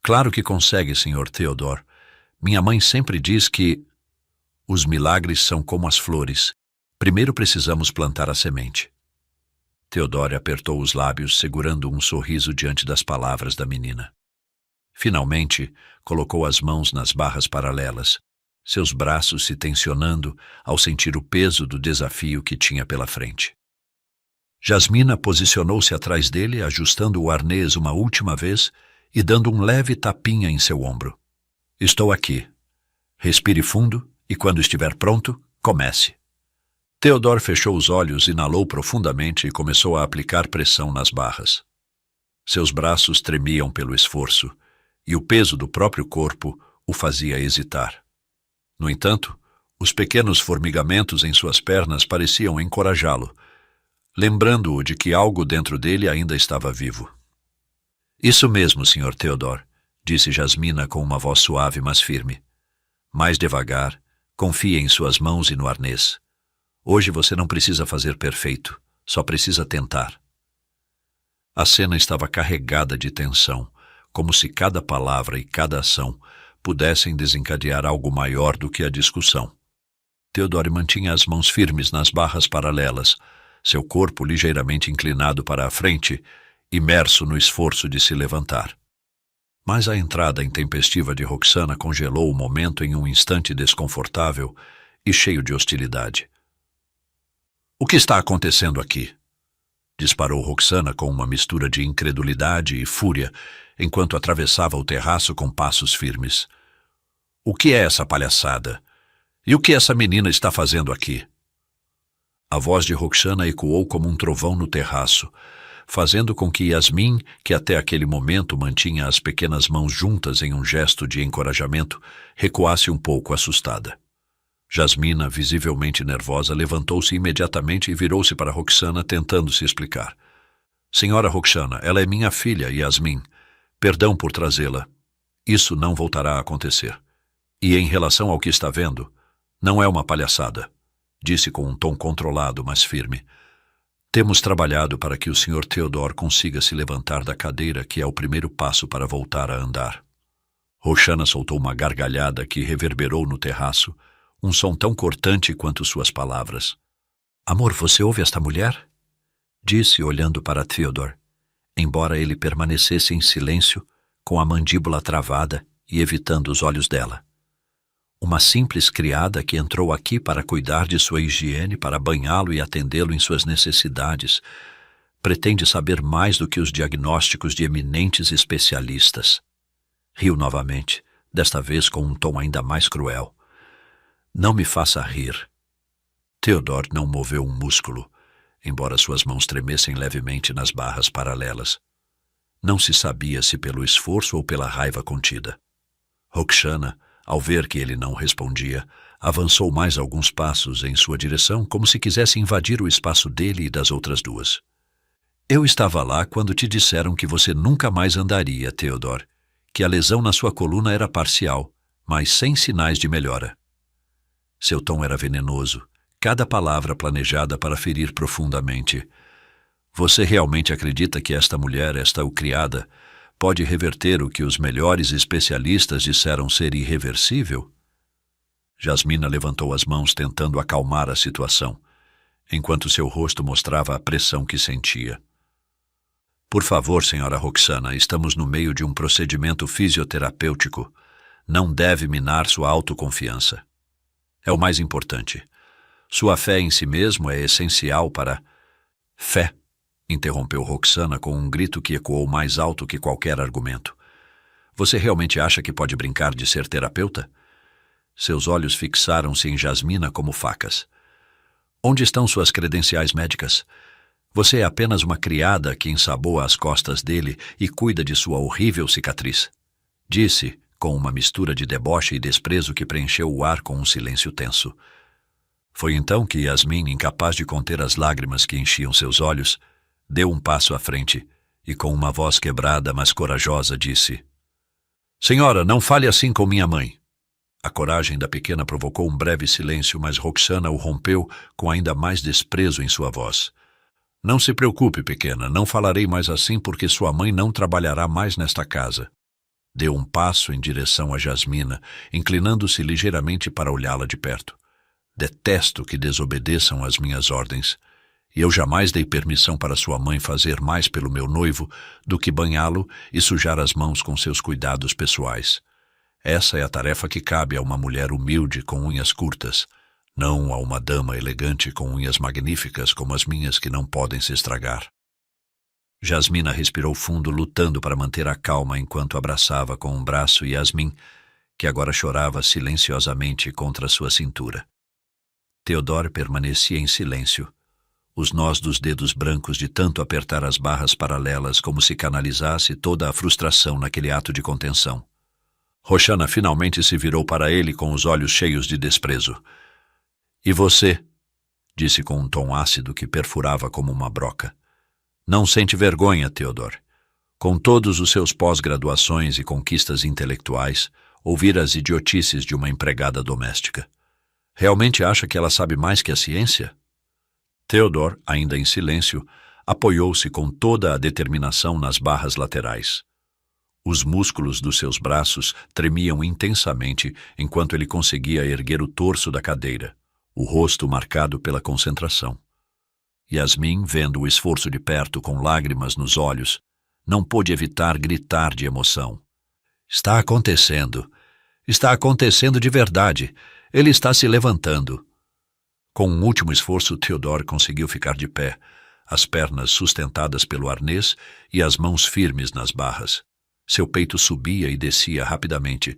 Claro que consegue, Sr. Theodore. Minha mãe sempre diz que os milagres são como as flores. Primeiro precisamos plantar a semente. Theodore apertou os lábios, segurando um sorriso diante das palavras da menina. Finalmente, colocou as mãos nas barras paralelas, seus braços se tensionando ao sentir o peso do desafio que tinha pela frente. Jasmina posicionou-se atrás dele, ajustando o arnês uma última vez e dando um leve tapinha em seu ombro. Estou aqui. Respire fundo e, quando estiver pronto, comece. Theodore fechou os olhos, inalou profundamente e começou a aplicar pressão nas barras. Seus braços tremiam pelo esforço, e o peso do próprio corpo o fazia hesitar. No entanto, os pequenos formigamentos em suas pernas pareciam encorajá-lo, lembrando-o de que algo dentro dele ainda estava vivo. Isso mesmo, Sr. Theodore, disse Jasmina com uma voz suave, mas firme. Mais devagar, confie em suas mãos e no arnês. Hoje você não precisa fazer perfeito, só precisa tentar. A cena estava carregada de tensão, como se cada palavra e cada ação pudessem desencadear algo maior do que a discussão. Theodore mantinha as mãos firmes nas barras paralelas, seu corpo ligeiramente inclinado para a frente, imerso no esforço de se levantar. Mas a entrada intempestiva de Roxana congelou o momento em um instante desconfortável e cheio de hostilidade. O que está acontecendo aqui? Disparou Roxana com uma mistura de incredulidade e fúria, enquanto atravessava o terraço com passos firmes. O que é essa palhaçada? E o que essa menina está fazendo aqui? A voz de Roxana ecoou como um trovão no terraço, fazendo com que Yasmin, que até aquele momento mantinha as pequenas mãos juntas em um gesto de encorajamento, recuasse um pouco assustada. Jasmina, visivelmente nervosa, levantou-se imediatamente e virou-se para Roxana, tentando se explicar. Senhora Roxana, ela é minha filha, Yasmin. Perdão por trazê-la. Isso não voltará a acontecer. E em relação ao que está vendo, não é uma palhaçada, disse com um tom controlado, mas firme. Temos trabalhado para que o Sr. Theodore consiga se levantar da cadeira, que é o primeiro passo para voltar a andar. Roxana soltou uma gargalhada que reverberou no terraço, um som tão cortante quanto suas palavras. Amor, você ouve esta mulher? Disse, olhando para Theodore, embora ele permanecesse em silêncio, com a mandíbula travada e evitando os olhos dela. Uma simples criada que entrou aqui para cuidar de sua higiene, para banhá-lo e atendê-lo em suas necessidades, pretende saber mais do que os diagnósticos de eminentes especialistas. Riu novamente, desta vez com um tom ainda mais cruel. Não me faça rir. Theodore não moveu um músculo, embora suas mãos tremessem levemente nas barras paralelas. Não se sabia se pelo esforço ou pela raiva contida. Roxana, ao ver que ele não respondia, avançou mais alguns passos em sua direção, como se quisesse invadir o espaço dele e das outras duas. Eu estava lá quando te disseram que você nunca mais andaria, Theodore, que a lesão na sua coluna era parcial, mas sem sinais de melhora. Seu tom era venenoso, cada palavra planejada para ferir profundamente. Você realmente acredita que esta mulher, esta criada, pode reverter o que os melhores especialistas disseram ser irreversível? Jasmina levantou as mãos tentando acalmar a situação, enquanto seu rosto mostrava a pressão que sentia. Por favor, senhora Roxana, estamos no meio de um procedimento fisioterapêutico. Não deve minar sua autoconfiança. É o mais importante. Sua fé em si mesmo é essencial para... Fé, interrompeu Roxana com um grito que ecoou mais alto que qualquer argumento. Você realmente acha que pode brincar de ser terapeuta? Seus olhos fixaram-se em Jasmina como facas. Onde estão suas credenciais médicas? Você é apenas uma criada que ensaboa as costas dele e cuida de sua horrível cicatriz. Disse, com uma mistura de deboche e desprezo que preencheu o ar com um silêncio tenso. Foi então que Yasmin, incapaz de conter as lágrimas que enchiam seus olhos, deu um passo à frente e, com uma voz quebrada, mas corajosa, disse: Senhora, não fale assim com minha mãe. A coragem da pequena provocou um breve silêncio, mas Roxana o rompeu com ainda mais desprezo em sua voz. Não se preocupe, pequena, não falarei mais assim porque sua mãe não trabalhará mais nesta casa. Deu um passo em direção a Jasmina, inclinando-se ligeiramente para olhá-la de perto. Detesto que desobedeçam às minhas ordens. E eu jamais dei permissão para sua mãe fazer mais pelo meu noivo do que banhá-lo e sujar as mãos com seus cuidados pessoais. Essa é a tarefa que cabe a uma mulher humilde com unhas curtas, não a uma dama elegante com unhas magníficas como as minhas que não podem se estragar. Jasmina respirou fundo, lutando para manter a calma enquanto abraçava com um braço Yasmin, que agora chorava silenciosamente contra sua cintura. Theodore permanecia em silêncio, os nós dos dedos brancos de tanto apertar as barras paralelas como se canalizasse toda a frustração naquele ato de contenção. Roxana finalmente se virou para ele com os olhos cheios de desprezo. E você? Disse com um tom ácido que perfurava como uma broca. Não sente vergonha, Theodore? Com todos os seus pós-graduações e conquistas intelectuais, ouvir as idiotices de uma empregada doméstica. Realmente acha que ela sabe mais que a ciência? Theodore, ainda em silêncio, apoiou-se com toda a determinação nas barras laterais. Os músculos dos seus braços tremiam intensamente enquanto ele conseguia erguer o torso da cadeira, o rosto marcado pela concentração. Yasmin, vendo o esforço de perto com lágrimas nos olhos, não pôde evitar gritar de emoção. Está acontecendo! Está acontecendo de verdade! Ele está se levantando! Com um último esforço, Theodore conseguiu ficar de pé, as pernas sustentadas pelo arnês e as mãos firmes nas barras. Seu peito subia e descia rapidamente,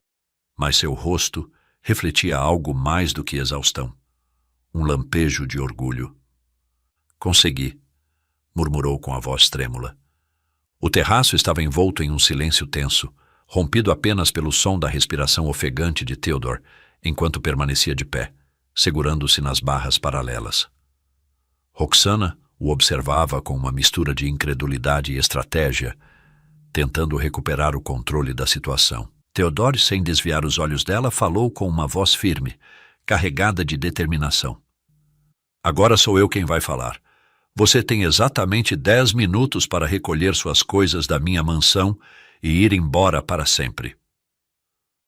mas seu rosto refletia algo mais do que exaustão. Um lampejo de orgulho. Consegui, murmurou com a voz trêmula. O terraço estava envolto em um silêncio tenso, rompido apenas pelo som da respiração ofegante de Theodore, enquanto permanecia de pé, segurando-se nas barras paralelas. Roxana o observava com uma mistura de incredulidade e estratégia, tentando recuperar o controle da situação. Theodore, sem desviar os olhos dela, falou com uma voz firme, carregada de determinação. Agora sou eu quem vai falar. Você tem exatamente 10 minutos para recolher suas coisas da minha mansão e ir embora para sempre.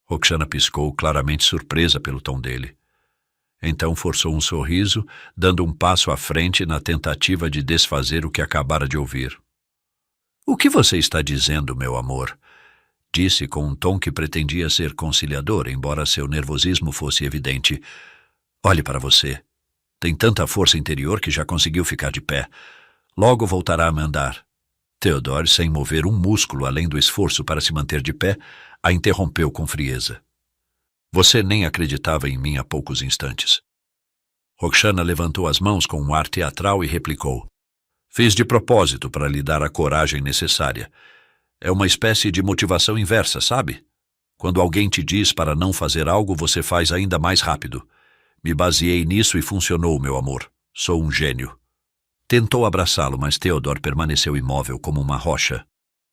Roxana piscou, claramente surpresa pelo tom dele. Então forçou um sorriso, dando um passo à frente na tentativa de desfazer o que acabara de ouvir. O que você está dizendo, meu amor? Disse com um tom que pretendia ser conciliador, embora seu nervosismo fosse evidente. Olhe para você. Tem tanta força interior que já conseguiu ficar de pé. Logo voltará a mandar. Theodore, sem mover um músculo além do esforço para se manter de pé, a interrompeu com frieza. Você nem acreditava em mim há poucos instantes. Roxana levantou as mãos com um ar teatral e replicou: Fiz de propósito para lhe dar a coragem necessária. É uma espécie de motivação inversa, sabe? Quando alguém te diz para não fazer algo, você faz ainda mais rápido. Me baseei nisso e funcionou, meu amor. Sou um gênio. Tentou abraçá-lo, mas Theodore permaneceu imóvel como uma rocha.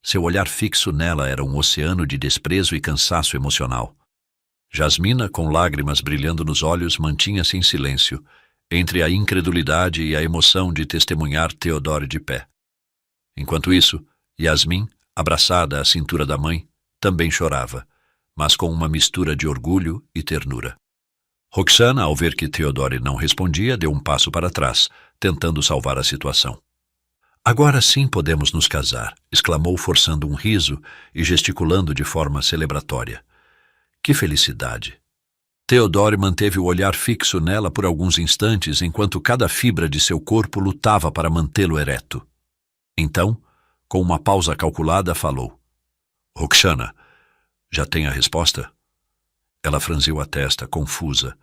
Seu olhar fixo nela era um oceano de desprezo e cansaço emocional. Jasmina, com lágrimas brilhando nos olhos, mantinha-se em silêncio, entre a incredulidade e a emoção de testemunhar Theodore de pé. Enquanto isso, Yasmin, abraçada à cintura da mãe, também chorava, mas com uma mistura de orgulho e ternura. Roxana, ao ver que Theodore não respondia, deu um passo para trás, tentando salvar a situação. Agora sim podemos nos casar, exclamou forçando um riso e gesticulando de forma celebratória. Que felicidade! Theodore manteve o olhar fixo nela por alguns instantes enquanto cada fibra de seu corpo lutava para mantê-lo ereto. Então, com uma pausa calculada, falou: Roxana, já tem a resposta? Ela franziu a testa, confusa,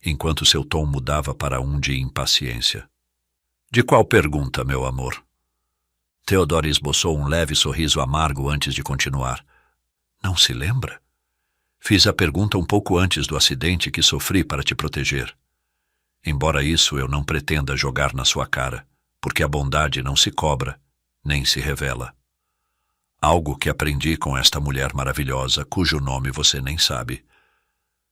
enquanto seu tom mudava para um de impaciência. De qual pergunta, meu amor? Theodore esboçou um leve sorriso amargo antes de continuar. Não se lembra? Fiz a pergunta um pouco antes do acidente que sofri para te proteger. Embora isso eu não pretenda jogar na sua cara, porque a bondade não se cobra, nem se revela. Algo que aprendi com esta mulher maravilhosa, cujo nome você nem sabe.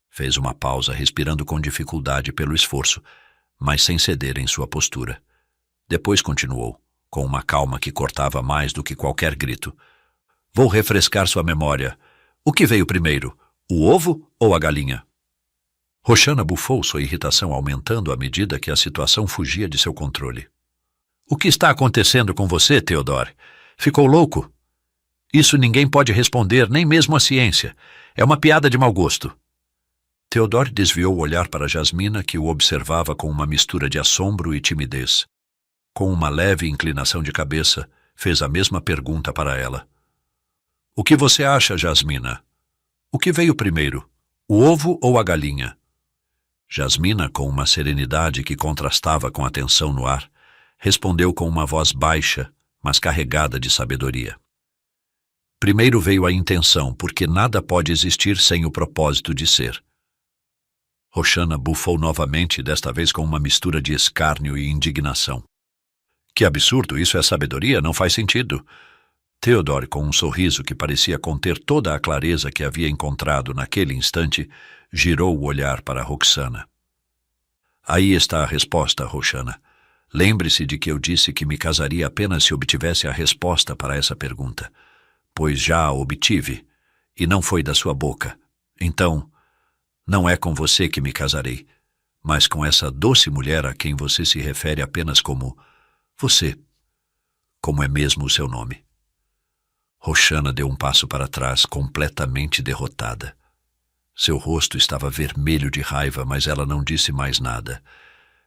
Fez uma pausa, respirando com dificuldade pelo esforço, mas sem ceder em sua postura. Depois continuou, com uma calma que cortava mais do que qualquer grito. Vou refrescar sua memória. O que veio primeiro, o ovo ou a galinha? Roxana bufou, sua irritação aumentando à medida que a situação fugia de seu controle. O que está acontecendo com você, Theodore? Ficou louco? Isso ninguém pode responder, nem mesmo a ciência. É uma piada de mau gosto. Theodore desviou o olhar para Jasmina, que o observava com uma mistura de assombro e timidez. Com uma leve inclinação de cabeça, fez a mesma pergunta para ela. O que você acha, Jasmina? O que veio primeiro, o ovo ou a galinha? Jasmina, com uma serenidade que contrastava com a tensão no ar, respondeu com uma voz baixa, mas carregada de sabedoria. Primeiro veio a intenção, porque nada pode existir sem o propósito de ser. Roxana bufou novamente, desta vez com uma mistura de escárnio e indignação. Que absurdo, isso é sabedoria? Não faz sentido. Theodore, com um sorriso que parecia conter toda a clareza que havia encontrado naquele instante, girou o olhar para Roxana. Aí está a resposta, Roxana. Lembre-se de que eu disse que me casaria apenas se obtivesse a resposta para essa pergunta, pois já a obtive, e não foi da sua boca. Então, não é com você que me casarei, mas com essa doce mulher a quem você se refere apenas como você, como é mesmo o seu nome. Roxana deu um passo para trás, completamente derrotada. Seu rosto estava vermelho de raiva, mas ela não disse mais nada.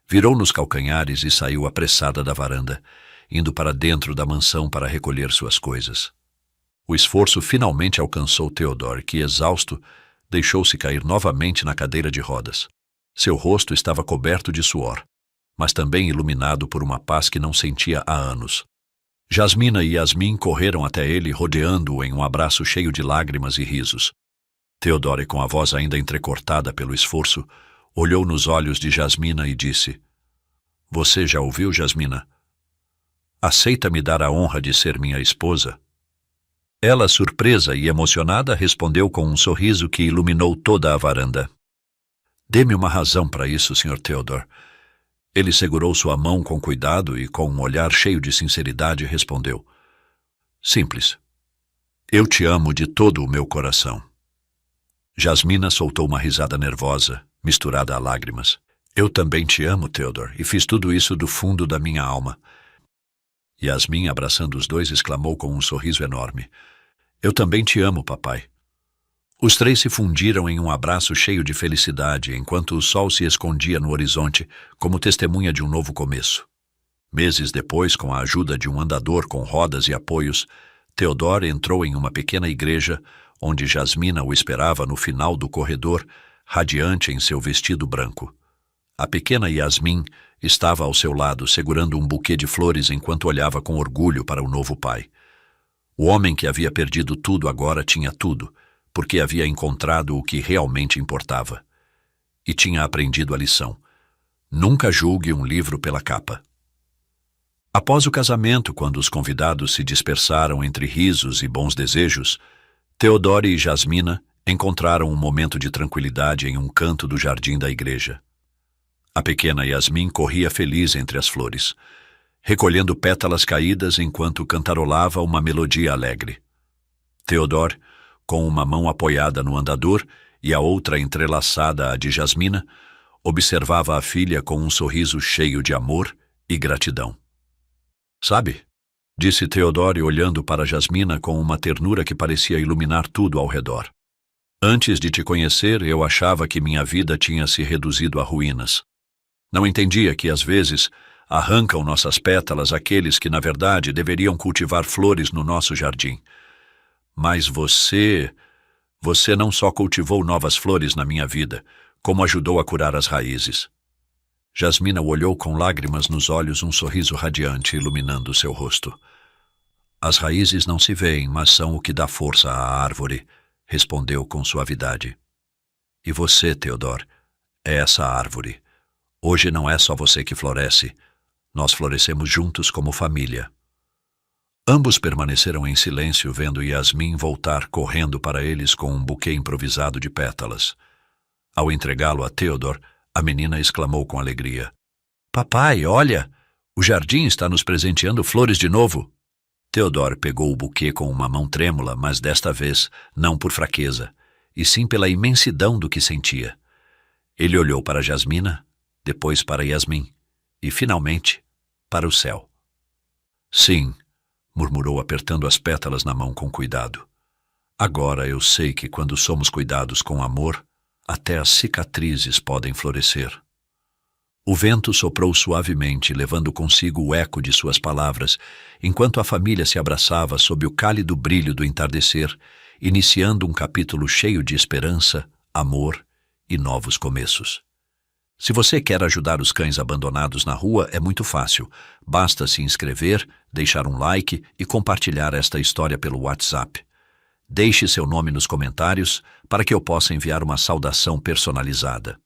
Virou nos calcanhares e saiu apressada da varanda, indo para dentro da mansão para recolher suas coisas. O esforço finalmente alcançou Theodore, que, exausto, deixou-se cair novamente na cadeira de rodas. Seu rosto estava coberto de suor, mas também iluminado por uma paz que não sentia há anos. Jasmina e Yasmin correram até ele, rodeando-o em um abraço cheio de lágrimas e risos. Theodore, com a voz ainda entrecortada pelo esforço, olhou nos olhos de Jasmina e disse: Você já ouviu, Jasmina? Aceita me dar a honra de ser minha esposa? Ela, surpresa e emocionada, respondeu com um sorriso que iluminou toda a varanda. Dê-me uma razão para isso, Sr. Theodore. Ele segurou sua mão com cuidado e, com um olhar cheio de sinceridade, respondeu: Simples. Eu te amo de todo o meu coração. Jasmina soltou uma risada nervosa, misturada a lágrimas. Eu também te amo, Theodore, e fiz tudo isso do fundo da minha alma. Yasmin, abraçando os dois, exclamou com um sorriso enorme: Eu também te amo, papai. Os três se fundiram em um abraço cheio de felicidade, enquanto o sol se escondia no horizonte, como testemunha de um novo começo. Meses depois, com a ajuda de um andador com rodas e apoios, Theodore entrou em uma pequena igreja, onde Jasmina o esperava no final do corredor, radiante em seu vestido branco. A pequena Yasmin estava ao seu lado, segurando um buquê de flores enquanto olhava com orgulho para o novo pai. O homem que havia perdido tudo agora tinha tudo, porque havia encontrado o que realmente importava. E tinha aprendido a lição. Nunca julgue um livro pela capa. Após o casamento, quando os convidados se dispersaram entre risos e bons desejos, Theodore e Jasmina encontraram um momento de tranquilidade em um canto do jardim da igreja. A pequena Yasmin corria feliz entre as flores, recolhendo pétalas caídas enquanto cantarolava uma melodia alegre. Theodore, com uma mão apoiada no andador e a outra entrelaçada à de Jasmina, observava a filha com um sorriso cheio de amor e gratidão. Sabe? Disse Theodore olhando para Jasmina com uma ternura que parecia iluminar tudo ao redor. Antes de te conhecer, eu achava que minha vida tinha se reduzido a ruínas. Não entendia que, às vezes, arrancam nossas pétalas aqueles que, na verdade, deveriam cultivar flores no nosso jardim. Mas você não só cultivou novas flores na minha vida, como ajudou a curar as raízes. Jasmina o olhou com lágrimas nos olhos, um sorriso radiante iluminando seu rosto. As raízes não se veem, mas são o que dá força à árvore, respondeu com suavidade. E você, Theodore, é essa árvore. Hoje não é só você que floresce. Nós florescemos juntos como família. Ambos permaneceram em silêncio, vendo Yasmin voltar correndo para eles com um buquê improvisado de pétalas. Ao entregá-lo a Theodore, a menina exclamou com alegria. Papai, olha! O jardim está nos presenteando flores de novo. Theodore pegou o buquê com uma mão trêmula, mas desta vez não por fraqueza, e sim pela imensidão do que sentia. Ele olhou para Jasmina, depois para Yasmin, e finalmente para o céu. Sim, murmurou apertando as pétalas na mão com cuidado. Agora eu sei que quando somos cuidados com amor, até as cicatrizes podem florescer. O vento soprou suavemente, levando consigo o eco de suas palavras, enquanto a família se abraçava sob o cálido brilho do entardecer, iniciando um capítulo cheio de esperança, amor e novos começos. Se você quer ajudar os cães abandonados na rua, é muito fácil. Basta se inscrever, deixar um like e compartilhar esta história pelo WhatsApp. Deixe seu nome nos comentários para que eu possa enviar uma saudação personalizada.